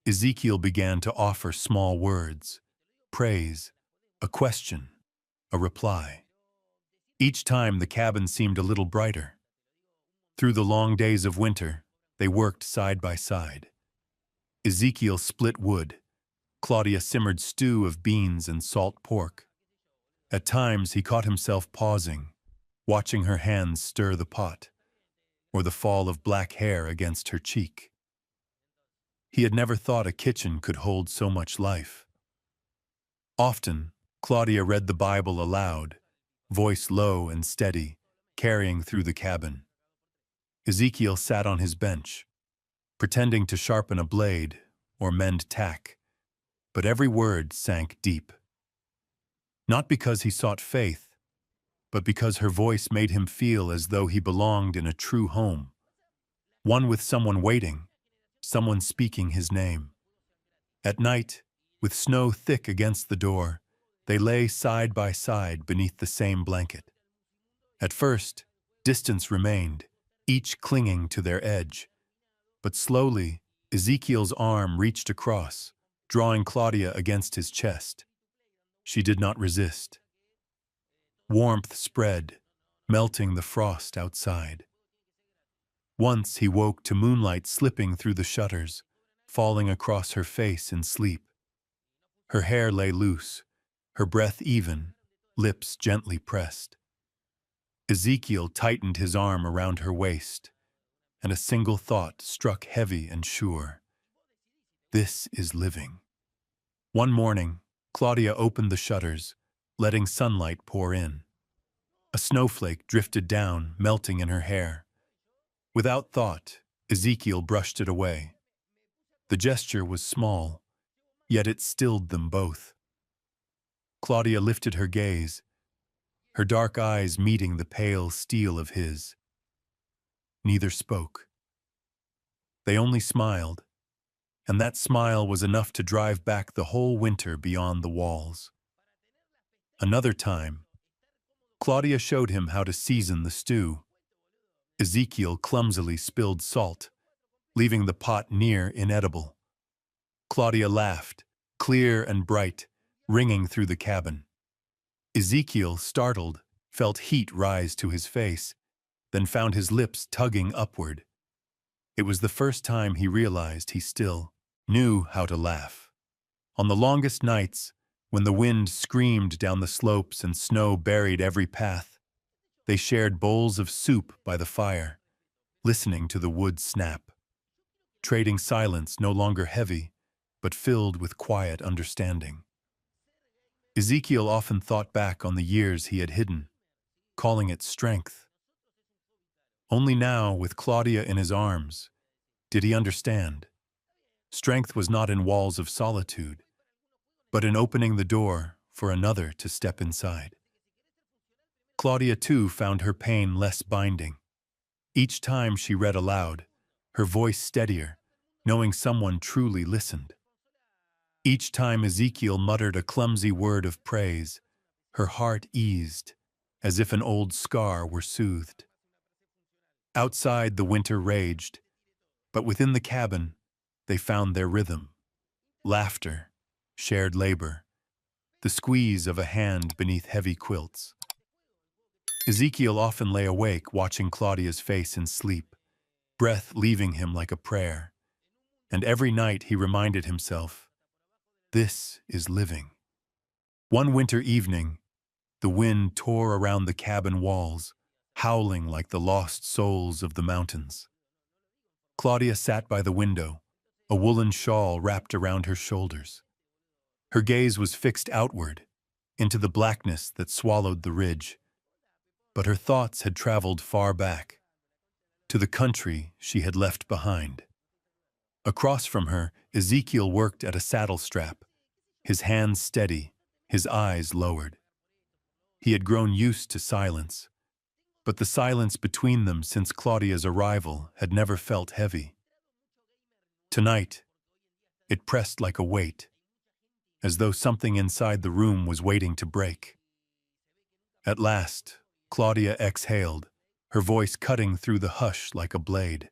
Ezekiel began to offer small words, praise, a question, a reply. Each time the cabin seemed a little brighter. Through the long days of winter, they worked side by side. Ezekiel split wood. Claudia simmered stew of beans and salt pork. At times he caught himself pausing, watching her hands stir the pot, or the fall of black hair against her cheek. He had never thought a kitchen could hold so much life. Often, Claudia read the Bible aloud, voice low and steady, carrying through the cabin. Ezekiel sat on his bench, pretending to sharpen a blade or mend tack, but every word sank deep. Not because he sought faith, but because her voice made him feel as though he belonged in a true home, one with someone waiting, someone speaking his name. At night, with snow thick against the door, they lay side by side beneath the same blanket. At first, distance remained, each clinging to their edge. But slowly, Ezekiel's arm reached across, drawing Claudia against his chest. She did not resist. Warmth spread, melting the frost outside. Once he woke to moonlight slipping through the shutters, falling across her face in sleep. Her hair lay loose, her breath even, lips gently pressed. Ezekiel tightened his arm around her waist, and a single thought struck heavy and sure. This is living. One morning, Claudia opened the shutters, letting sunlight pour in. A snowflake drifted down, melting in her hair. Without thought, Ezekiel brushed it away. The gesture was small, yet it stilled them both. Claudia lifted her gaze, her dark eyes meeting the pale steel of his. Neither spoke. They only smiled, and that smile was enough to drive back the whole winter beyond the walls. Another time, Claudia showed him how to season the stew. Ezekiel clumsily spilled salt, leaving the pot near inedible. Claudia laughed, clear and bright, ringing through the cabin. Ezekiel, startled, felt heat rise to his face, then found his lips tugging upward. It was the first time he realized he still knew how to laugh. On the longest nights, when the wind screamed down the slopes and snow buried every path, they shared bowls of soup by the fire, listening to the wood snap, trading silence no longer heavy, but filled with quiet understanding. Ezekiel often thought back on the years he had hidden, calling it strength. Only now, with Claudia in his arms, did he understand. Strength was not in walls of solitude, but in opening the door for another to step inside. Claudia, too, found her pain less binding. Each time she read aloud, her voice steadier, knowing someone truly listened. Each time Ezekiel muttered a clumsy word of praise, her heart eased, as if an old scar were soothed. Outside, the winter raged, but within the cabin, they found their rhythm. Laughter, shared labor, the squeeze of a hand beneath heavy quilts. Ezekiel often lay awake watching Claudia's face in sleep, breath leaving him like a prayer. And every night he reminded himself, this is living. One winter evening, the wind tore around the cabin walls, howling like the lost souls of the mountains. Claudia sat by the window, a woolen shawl wrapped around her shoulders. Her gaze was fixed outward, into the blackness that swallowed the ridge. But her thoughts had traveled far back, to the country she had left behind. Across from her, Ezekiel worked at a saddle strap, his hands steady, his eyes lowered. He had grown used to silence, but the silence between them since Claudia's arrival had never felt heavy. Tonight, it pressed like a weight, as though something inside the room was waiting to break. At last, Claudia exhaled, her voice cutting through the hush like a blade.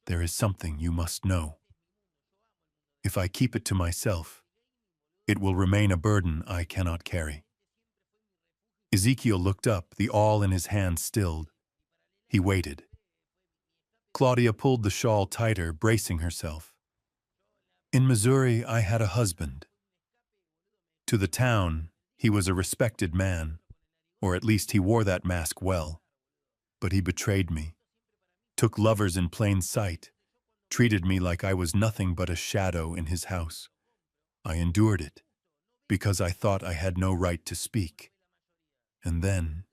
"There is something you must know. If I keep it to myself, it will remain a burden I cannot carry." Ezekiel looked up, the awl in his hand stilled. He waited. Claudia pulled the shawl tighter, bracing herself. "In Missouri, I had a husband. To the town, he was a respected man, or at least he wore that mask well. But he betrayed me, took lovers in plain sight, treated me like I was nothing but a shadow in his house. I endured it, because I thought I had no right to speak. And then—"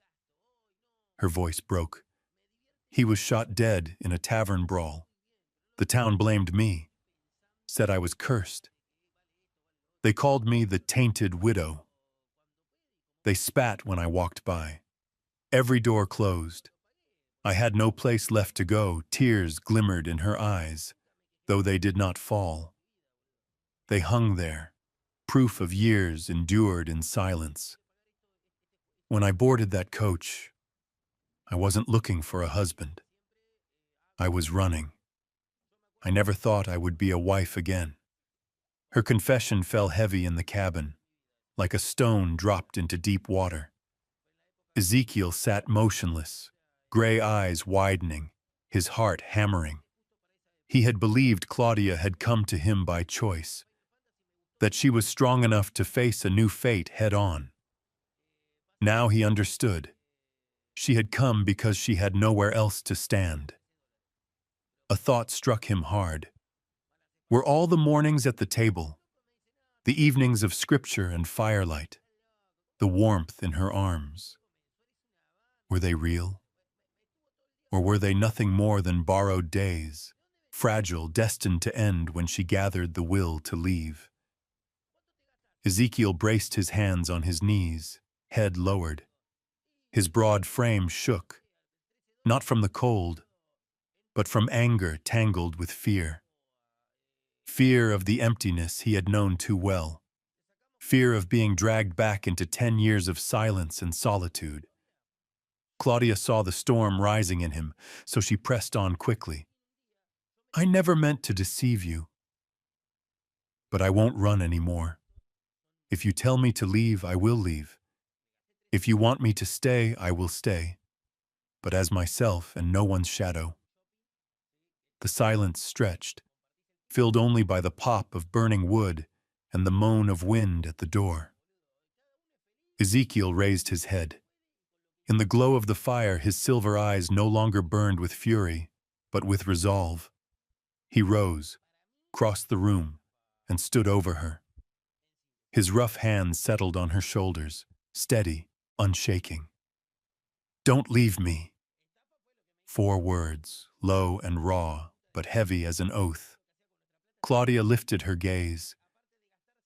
her voice broke. "He was shot dead in a tavern brawl. The town blamed me, said I was cursed. They called me the tainted widow. They spat when I walked by. Every door closed. I had no place left to go. Tears glimmered in her eyes, though they did not fall. They hung there, proof of years endured in silence. When I boarded that coach, I wasn't looking for a husband. I was running. I never thought I would be a wife again." Her confession fell heavy in the cabin, like a stone dropped into deep water. Ezekiel sat motionless, gray eyes widening, his heart hammering. He had believed Claudia had come to him by choice, that she was strong enough to face a new fate head-on. Now he understood. She had come because she had nowhere else to stand. A thought struck him hard. Were all the mornings at the table, the evenings of scripture and firelight, the warmth in her arms, were they real? Or were they nothing more than borrowed days, fragile, destined to end when she gathered the will to leave? Ezekiel braced his hands on his knees, head lowered. His broad frame shook, not from the cold, but from anger tangled with fear. Fear of the emptiness he had known too well. Fear of being dragged back into 10 years of silence and solitude. Claudia saw the storm rising in him, so she pressed on quickly. "I never meant to deceive you. But I won't run anymore. If you tell me to leave, I will leave. If you want me to stay, I will stay. But as myself and no one's shadow." The silence stretched, filled only by the pop of burning wood and the moan of wind at the door. Ezekiel raised his head. In the glow of the fire, his silver eyes no longer burned with fury, but with resolve. He rose, crossed the room, and stood over her. His rough hands settled on her shoulders, steady, unshaking. "Don't leave me." 4 words, low and raw, but heavy as an oath. Claudia lifted her gaze.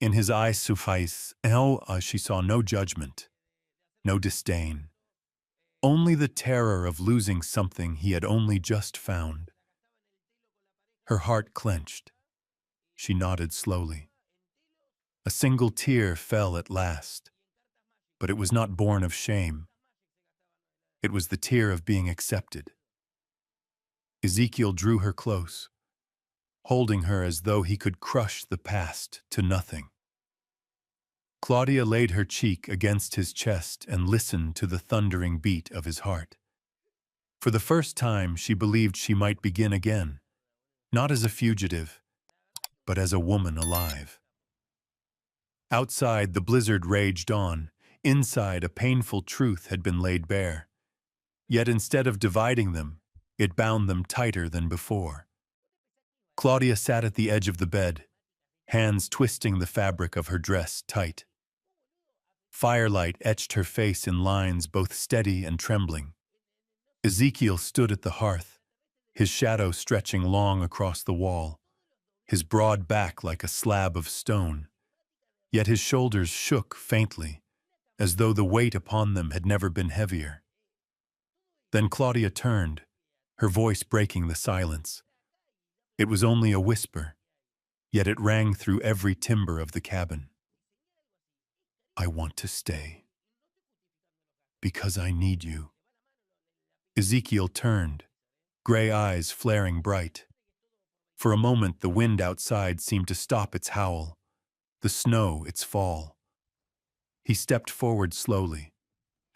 In his eyes she saw no judgment, no disdain, only the terror of losing something he had only just found. Her heart clenched. She nodded slowly. A single tear fell at last, but it was not born of shame. It was the tear of being accepted. Ezekiel drew her close, holding her as though he could crush the past to nothing. Claudia laid her cheek against his chest and listened to the thundering beat of his heart. For the first time, she believed she might begin again, not as a fugitive, but as a woman alive. Outside, the blizzard raged on. Inside, a painful truth had been laid bare. Yet instead of dividing them, it bound them tighter than before. Claudia sat at the edge of the bed, hands twisting the fabric of her dress tight. Firelight etched her face in lines both steady and trembling. Ezekiel stood at the hearth, his shadow stretching long across the wall, his broad back like a slab of stone. Yet his shoulders shook faintly, as though the weight upon them had never been heavier. Then Claudia turned, her voice breaking the silence. It was only a whisper, yet it rang through every timber of the cabin. I want to stay. Because I need you. Ezekiel turned, gray eyes flaring bright. For a moment the wind outside seemed to stop its howl, the snow its fall. He stepped forward slowly,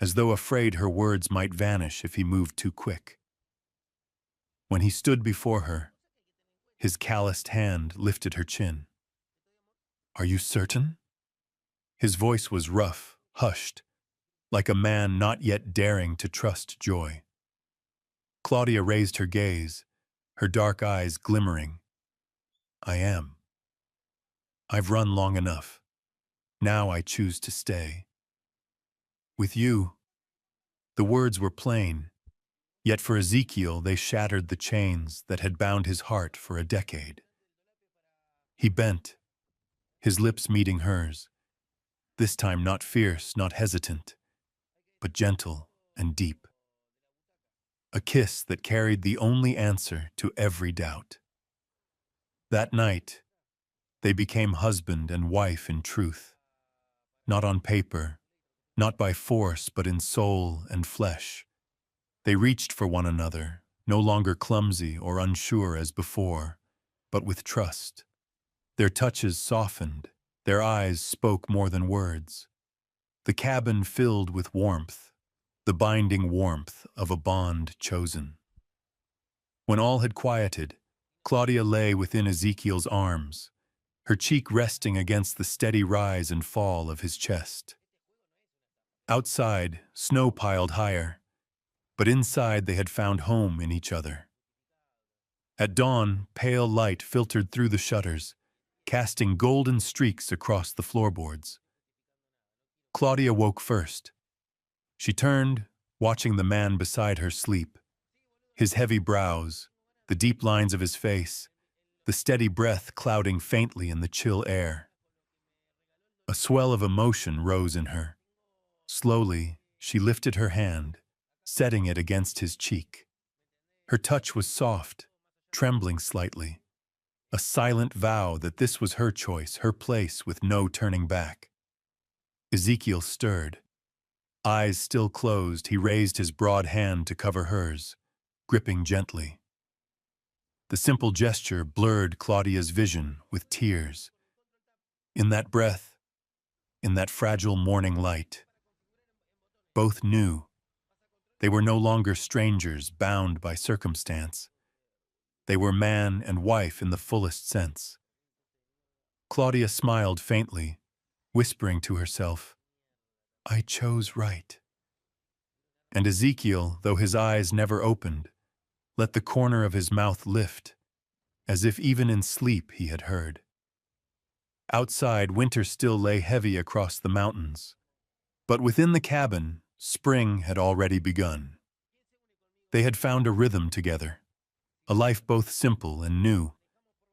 as though afraid her words might vanish if he moved too quick. When he stood before her, his calloused hand lifted her chin. Are you certain? His voice was rough, hushed, like a man not yet daring to trust joy. Claudia raised her gaze, her dark eyes glimmering. I am. I've run long enough. Now I choose to stay. With you. The words were plain, yet for Ezekiel they shattered the chains that had bound his heart for a decade. He bent, his lips meeting hers, this time not fierce, not hesitant, but gentle and deep. A kiss that carried the only answer to every doubt. That night, they became husband and wife in truth, not on paper, not by force, but in soul and flesh. They reached for one another, no longer clumsy or unsure as before, but with trust. Their touches softened, their eyes spoke more than words. The cabin filled with warmth, the binding warmth of a bond chosen. When all had quieted, Claudia lay within Ezekiel's arms, her cheek resting against the steady rise and fall of his chest. Outside, snow piled higher, but inside they had found home in each other. At dawn, pale light filtered through the shutters, casting golden streaks across the floorboards. Claudia woke first. She turned, watching the man beside her sleep. His heavy brows, the deep lines of his face, the steady breath clouding faintly in the chill air. A swell of emotion rose in her. Slowly, she lifted her hand, setting it against his cheek. Her touch was soft, trembling slightly, a silent vow that this was her choice, her place with no turning back. Ezekiel stirred. Eyes still closed, he raised his broad hand to cover hers, gripping gently. The simple gesture blurred Claudia's vision with tears. In that breath, in that fragile morning light, both knew they were no longer strangers bound by circumstance. They were man and wife in the fullest sense. Claudia smiled faintly, whispering to herself, I chose right. And Ezekiel, though his eyes never opened, let the corner of his mouth lift, as if even in sleep he had heard. Outside, winter still lay heavy across the mountains, but within the cabin, spring had already begun. They had found a rhythm together, a life both simple and new,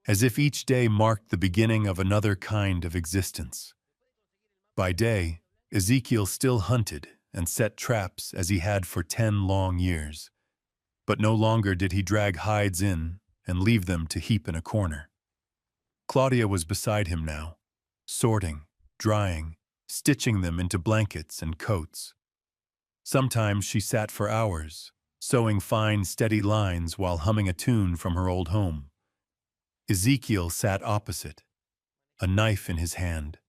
as if each day marked the beginning of another kind of existence. By day, Ezekiel still hunted and set traps as he had for 10 long years, but no longer did he drag hides in and leave them to heap in a corner. Claudia was beside him now, sorting, drying, stitching them into blankets and coats. Sometimes she sat for hours, sewing fine, steady lines while humming a tune from her old home. Ezekiel sat opposite, a knife in his hand,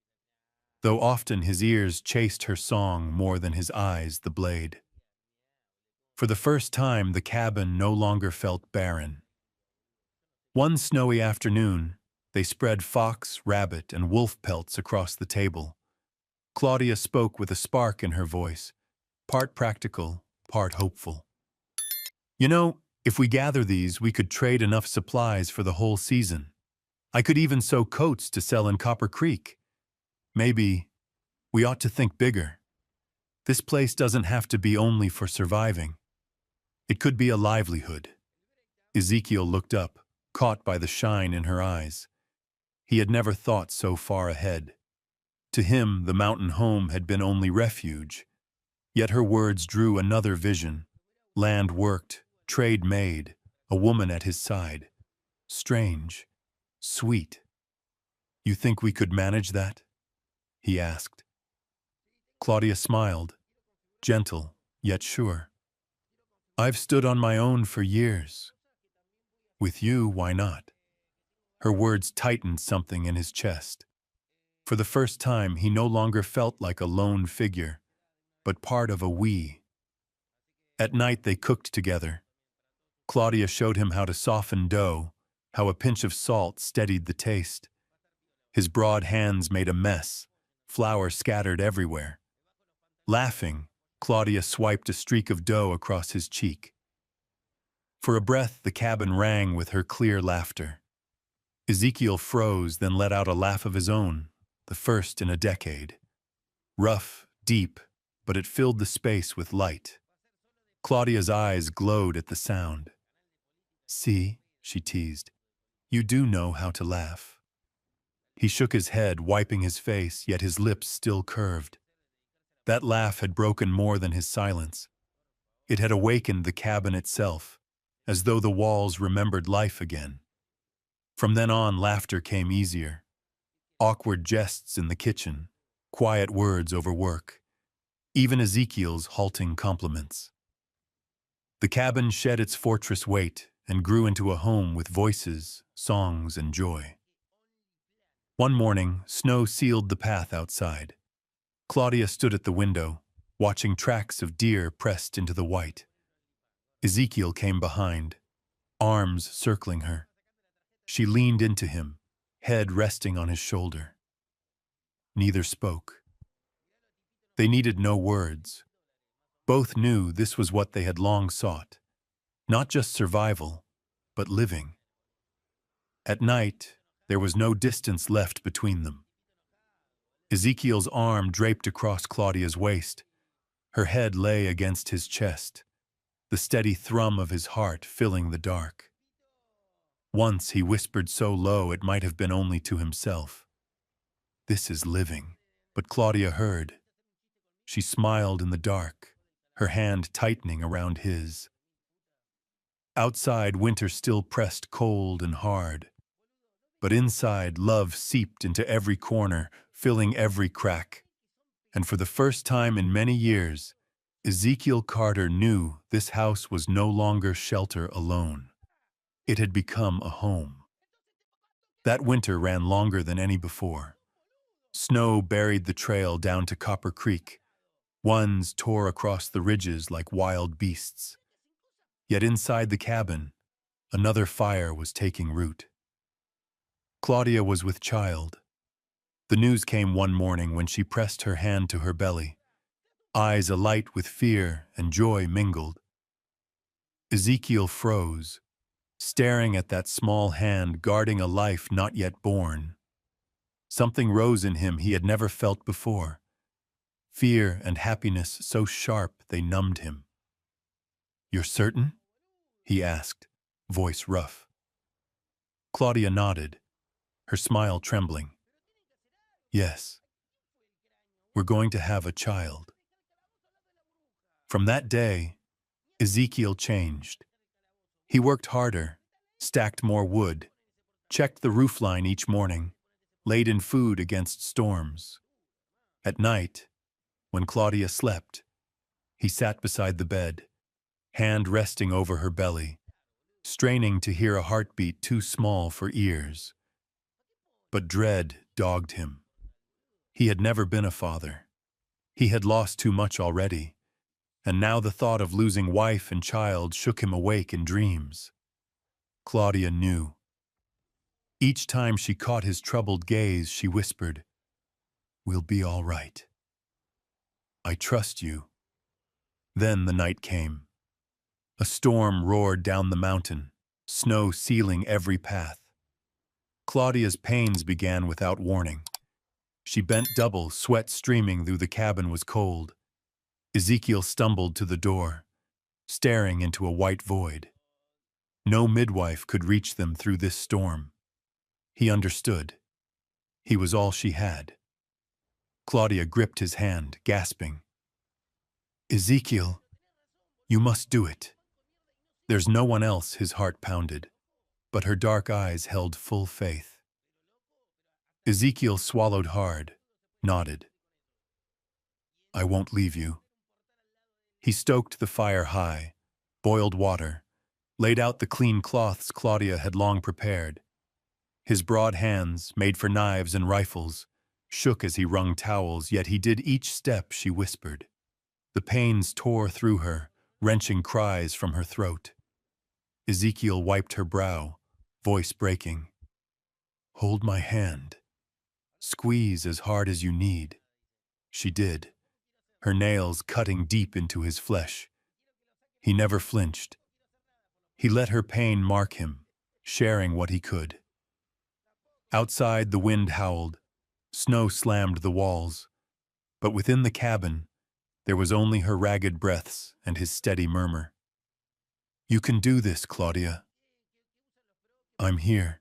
though often his ears chased her song more than his eyes the blade. For the first time, the cabin no longer felt barren. One snowy afternoon, they spread fox, rabbit, and wolf pelts across the table. Claudia spoke with a spark in her voice, part practical, part hopeful. You know, If we gather these, we could trade enough supplies for the whole season. I could even sew coats to sell in Copper Creek. Maybe we ought to think bigger. This place doesn't have to be only for surviving. It could be a livelihood. Ezekiel looked up, caught by the shine in her eyes. He had never thought so far ahead. To him, the mountain home had been only refuge. Yet her words drew another vision. Land worked, trade made, a woman at his side. Strange, sweet. You think we could manage that? He asked. Claudia smiled, gentle, yet sure. I've stood on my own for years. With you, why not? Her words tightened something in his chest. For the first time, he no longer felt like a lone figure, but part of a we. At night they cooked together. Claudia showed him how to soften dough, how a pinch of salt steadied the taste. His broad hands made a mess, flour scattered everywhere. Laughing, Claudia swiped a streak of dough across his cheek. For a breath, the cabin rang with her clear laughter. Ezekiel froze, then let out a laugh of his own, the first in a decade. Rough, deep, but it filled the space with light. Claudia's eyes glowed at the sound. See, she teased, you do know how to laugh. He shook his head, wiping his face, yet his lips still curved. That laugh had broken more than his silence. It had awakened the cabin itself, as though the walls remembered life again. From then on, laughter came easier. Awkward jests in the kitchen, quiet words over work, even Ezekiel's halting compliments. The cabin shed its fortress weight and grew into a home with voices, songs, and joy. One morning, snow sealed the path outside. Claudia stood at the window, watching tracks of deer pressed into the white. Ezekiel came behind, arms circling her. She leaned into him, head resting on his shoulder. Neither spoke. They needed no words. Both knew this was what they had long sought. Not just survival, but living. At night, there was no distance left between them. Ezekiel's arm draped across Claudia's waist. Her head lay against his chest, the steady thrum of his heart filling the dark. Once he whispered so low it might have been only to himself. This is living. But Claudia heard. She smiled in the dark, her hand tightening around his. Outside, winter still pressed cold and hard. But inside, love seeped into every corner, filling every crack. And for the first time in many years, Ezekiel Carter knew this house was no longer shelter alone. It had become a home. That winter ran longer than any before. Snow buried the trail down to Copper Creek. Ones tore across the ridges like wild beasts. Yet inside the cabin, another fire was taking root. Claudia was with child. The news came one morning when she pressed her hand to her belly, eyes alight with fear and joy mingled. Ezekiel froze, staring at that small hand guarding a life not yet born. Something rose in him he had never felt before. Fear and happiness so sharp they numbed him. "You're certain?" he asked, voice rough. Claudia nodded, her smile trembling. "Yes. We're going to have a child." From that day, Ezekiel changed. He worked harder, stacked more wood, checked the roofline each morning, laid in food against storms. At night, when Claudia slept, he sat beside the bed, hand resting over her belly, straining to hear a heartbeat too small for ears. But dread dogged him. He had never been a father. He had lost too much already, and now the thought of losing wife and child shook him awake in dreams. Claudia knew. Each time she caught his troubled gaze, she whispered, "We'll be all right. I trust you." Then the night came. A storm roared down the mountain, snow sealing every path. Claudia's pains began without warning. She bent double, sweat streaming through the cabin was cold. Ezekiel stumbled to the door, staring into a white void. No midwife could reach them through this storm. He understood. He was all she had. Claudia gripped his hand, gasping. Ezekiel, you must do it. There's no one else, his heart pounded, but her dark eyes held full faith. Ezekiel swallowed hard, nodded. I won't leave you. He stoked the fire high, boiled water, laid out the clean cloths Claudia had long prepared. His broad hands, made for knives and rifles, shook as he wrung towels, yet he did each step she whispered. The pains tore through her, wrenching cries from her throat. Ezekiel wiped her brow, voice breaking. Hold my hand. Squeeze as hard as you need. She did, her nails cutting deep into his flesh. He never flinched. He let her pain mark him, sharing what he could. Outside, the wind howled. Snow slammed the walls. But within the cabin, there was only her ragged breaths and his steady murmur. You can do this, Claudia. I'm here.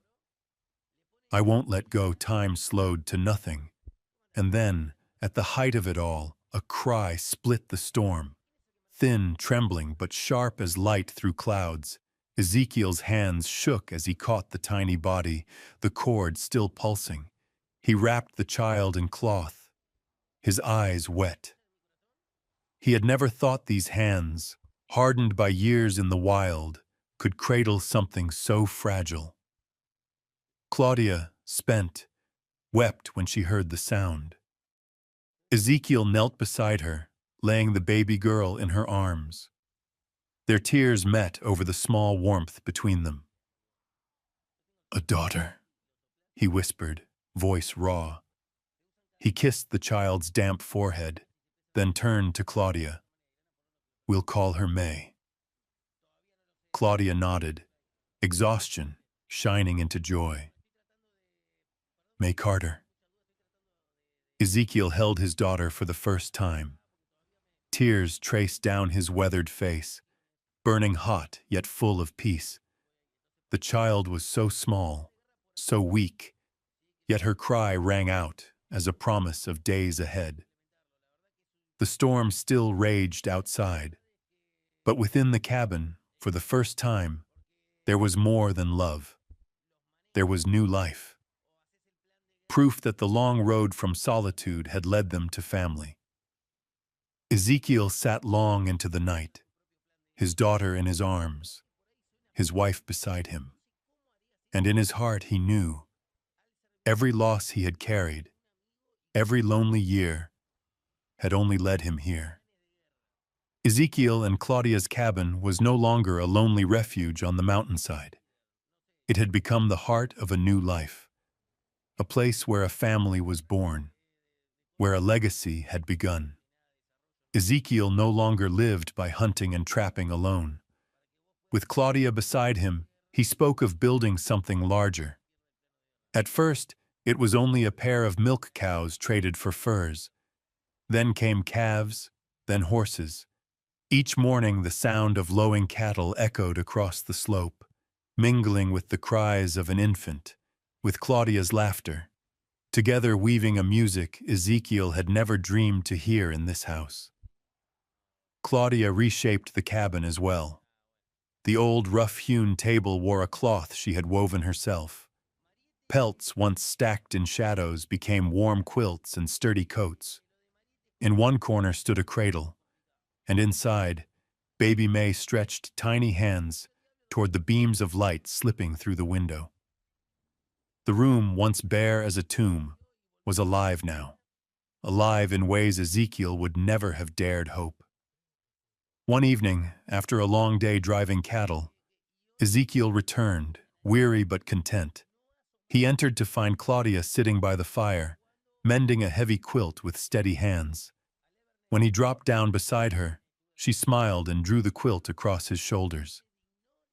I won't let go. Time slowed to nothing. And then, at the height of it all, a cry split the storm. Thin, trembling, but sharp as light through clouds. Ezekiel's hands shook as he caught the tiny body, the cord still pulsing. He wrapped the child in cloth, his eyes wet. He had never thought these hands, hardened by years in the wild, could cradle something so fragile. Claudia, spent, wept when she heard the sound. Ezekiel knelt beside her, laying the baby girl in her arms. Their tears met over the small warmth between them. A daughter, he whispered, voice raw. He kissed the child's damp forehead, then turned to Claudia. We'll call her May. Claudia nodded, exhaustion shining into joy. May Carter. Ezekiel held his daughter for the first time. Tears traced down his weathered face, burning hot yet full of peace. The child was so small, so weak, yet her cry rang out as a promise of days ahead. The storm still raged outside, but within the cabin, for the first time, there was more than love. There was new life. Proof that the long road from solitude had led them to family. Ezekiel sat long into the night, his daughter in his arms, his wife beside him. And in his heart he knew, every loss he had carried, every lonely year, had only led him here. Ezekiel and Claudia's cabin was no longer a lonely refuge on the mountainside. It had become the heart of a new life, a place where a family was born, where a legacy had begun. Ezekiel no longer lived by hunting and trapping alone. With Claudia beside him, he spoke of building something larger. At first, it was only a pair of milk cows traded for furs. Then came calves, then horses. Each morning the sound of lowing cattle echoed across the slope, mingling with the cries of an infant, with Claudia's laughter, together weaving a music Ezekiel had never dreamed to hear in this house. Claudia reshaped the cabin as well. The old rough-hewn table wore a cloth she had woven herself. Pelts once stacked in shadows became warm quilts and sturdy coats. In one corner stood a cradle, and inside, baby May stretched tiny hands toward the beams of light slipping through the window. The room, once bare as a tomb, was alive now, alive in ways Ezekiel would never have dared hope. One evening, after a long day driving cattle, Ezekiel returned, weary but content. He entered to find Claudia sitting by the fire, mending a heavy quilt with steady hands. When he dropped down beside her, She smiled and drew the quilt across his shoulders.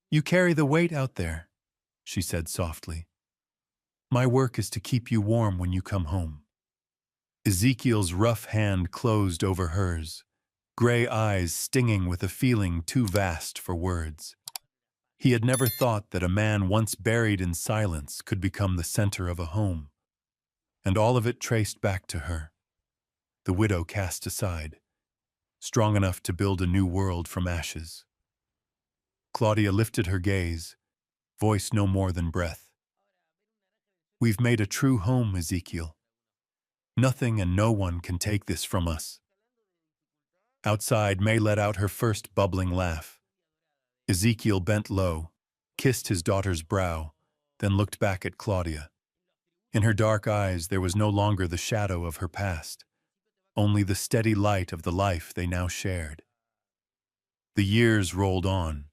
"You carry the weight out there," she said softly. "My work is to keep you warm when you come home." Ezekiel's rough hand closed over hers, gray eyes stinging with a feeling too vast for words. He had never thought that a man once buried in silence could become the center of a home, and all of it traced back to her, the widow cast aside, strong enough to build a new world from ashes. Claudia lifted her gaze, voice no more than breath. "We've made a true home, Ezekiel. Nothing and no one can take this from us." Outside, May let out her first bubbling laugh. Ezekiel bent low, kissed his daughter's brow, then looked back at Claudia. In her dark eyes there was no longer the shadow of her past, only the steady light of the life they now shared. The years rolled on,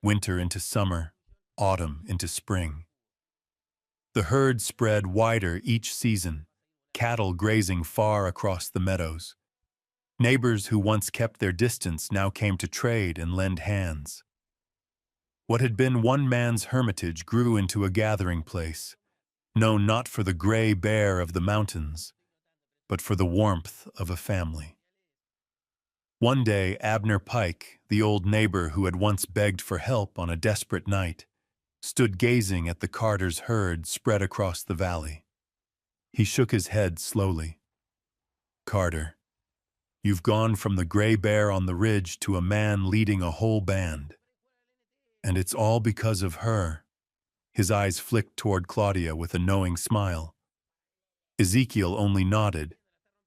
winter into summer, autumn into spring. The herd spread wider each season, cattle grazing far across the meadows. Neighbors who once kept their distance now came to trade and lend hands. What had been one man's hermitage grew into a gathering place, known not for the gray bear of the mountains, but for the warmth of a family. One day, Abner Pike, the old neighbor who had once begged for help on a desperate night, stood gazing at the Carter's herd spread across the valley. He shook his head slowly. "Carter, you've gone from the gray bear on the ridge to a man leading a whole band. And it's all because of her." His eyes flicked toward Claudia with a knowing smile. Ezekiel only nodded,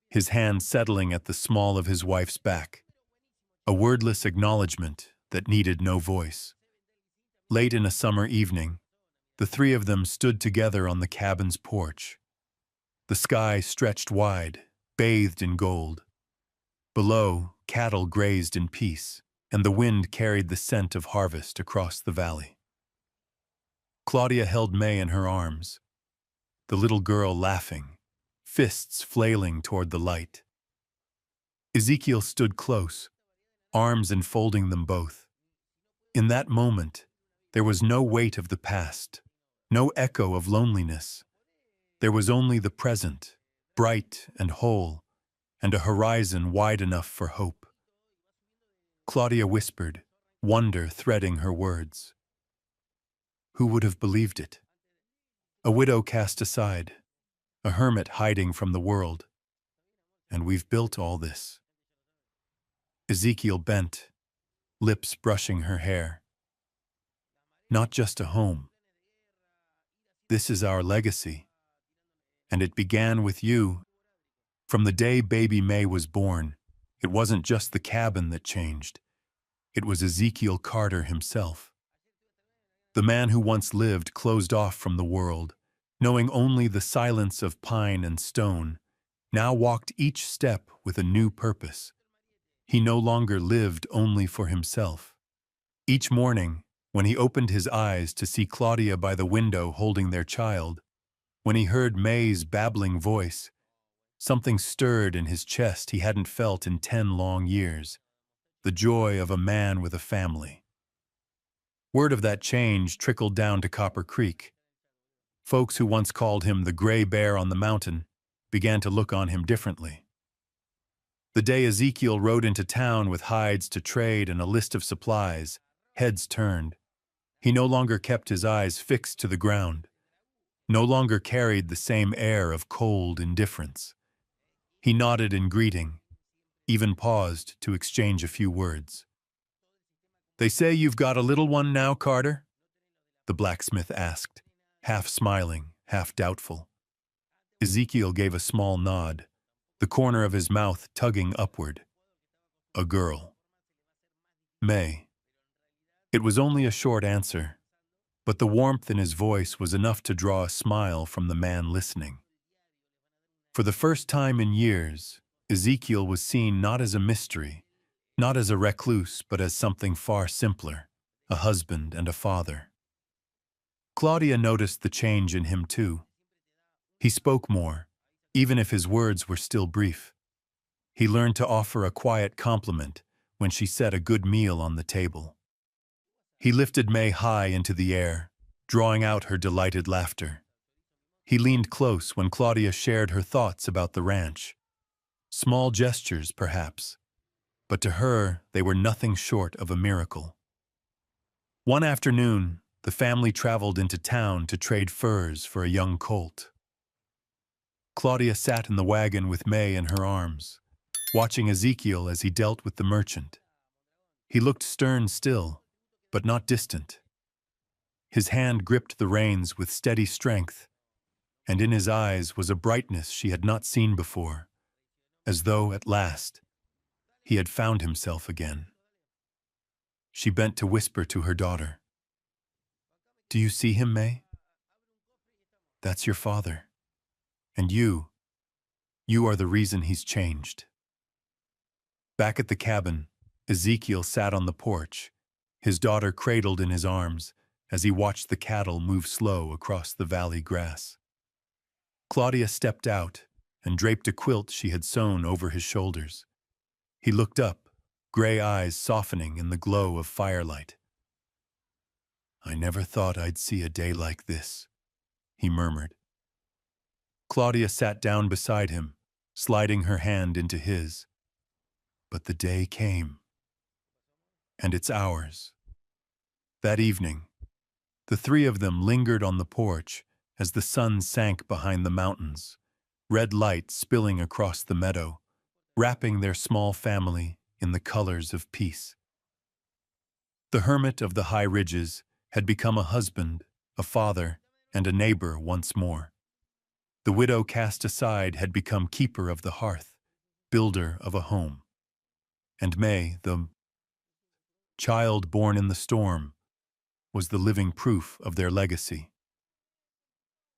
his hand settling at the small of his wife's back. A wordless acknowledgement that needed no voice. Late in a summer evening, the three of them stood together on the cabin's porch. The sky stretched wide, bathed in gold. Below, cattle grazed in peace, and the wind carried the scent of harvest across the valley. Claudia held May in her arms, the little girl laughing, fists flailing toward the light. Ezekiel stood close, arms enfolding them both. In that moment, there was no weight of the past, no echo of loneliness. There was only the present, bright and whole, and a horizon wide enough for hope. Claudia whispered, wonder threading her words. Who would have believed it? A widow cast aside, a hermit hiding from the world. And we've built all this. Ezekiel bent, lips brushing her hair. Not just a home. This is our legacy. And it began with you. From the day baby May was born, it wasn't just the cabin that changed. It was Ezekiel Carter himself. The man who once lived closed off from the world, knowing only the silence of pine and stone, now walked each step with a new purpose. He no longer lived only for himself. Each morning, when he opened his eyes to see Claudia by the window holding their child, when he heard May's babbling voice, something stirred in his chest he hadn't felt in 10 long years. The joy of a man with a family. Word of that change trickled down to Copper Creek. Folks who once called him the gray bear on the mountain began to look on him differently. The day Ezekiel rode into town with hides to trade and a list of supplies, heads turned. He no longer kept his eyes fixed to the ground, no longer carried the same air of cold indifference. He nodded in greeting, even paused to exchange a few words. "They say you've got a little one now, Carter?" the blacksmith asked, half smiling, half doubtful. Ezekiel gave a small nod, the corner of his mouth tugging upward. "A girl." May. It was only a short answer, but the warmth in his voice was enough to draw a smile from the man listening. For the first time in years, Ezekiel was seen not as a mystery, not as a recluse, but as something far simpler, a husband and a father. Claudia noticed the change in him too. He spoke more, even if his words were still brief. He learned to offer a quiet compliment, when she set a good meal on the table. He lifted May high into the air, drawing out her delighted laughter. He leaned close when Claudia shared her thoughts about the ranch. Small gestures, perhaps, but to her they were nothing short of a miracle. One afternoon, the family traveled into town to trade furs for a young colt. Claudia sat in the wagon with May in her arms, watching Ezekiel as he dealt with the merchant. He looked stern still, but not distant. His hand gripped the reins with steady strength, and in his eyes was a brightness she had not seen before, as though, at last, he had found himself again. She bent to whisper to her daughter, "Do you see him, May? That's your father. And you are the reason he's changed." Back at the cabin, Ezekiel sat on the porch, his daughter cradled in his arms as he watched the cattle move slow across the valley grass. Claudia stepped out and draped a quilt she had sewn over his shoulders. He looked up, gray eyes softening in the glow of firelight. "I never thought I'd see a day like this," he murmured. Claudia sat down beside him, sliding her hand into his. But the day came. And it's ours. That evening, the three of them lingered on the porch as the sun sank behind the mountains, red light spilling across the meadow, wrapping their small family in the colors of peace. The hermit of the high ridges had become a husband, a father, and a neighbor once more. The widow cast aside had become keeper of the hearth, builder of a home. And May, the child born in the storm, was the living proof of their legacy.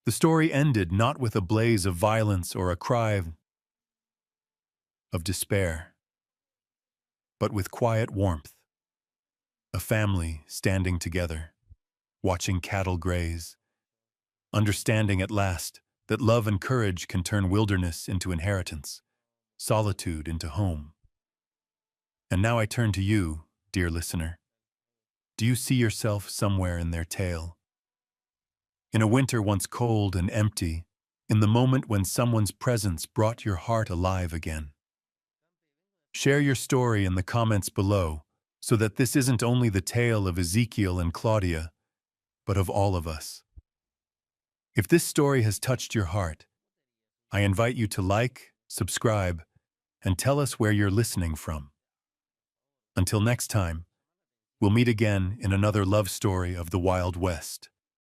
The story ended not with a blaze of violence or a cry of despair, but with quiet warmth. A family standing together, watching cattle graze, understanding at last that love and courage can turn wilderness into inheritance, solitude into home. And now I turn to you, dear listener. Do you see yourself somewhere in their tale? In a winter once cold and empty, in the moment when someone's presence brought your heart alive again. Share your story in the comments below so that this isn't only the tale of Ezekiel and Claudia, but of all of us. If this story has touched your heart, I invite you to like, subscribe, and tell us where you're listening from. Until next time, we'll meet again in another love story of the Wild West.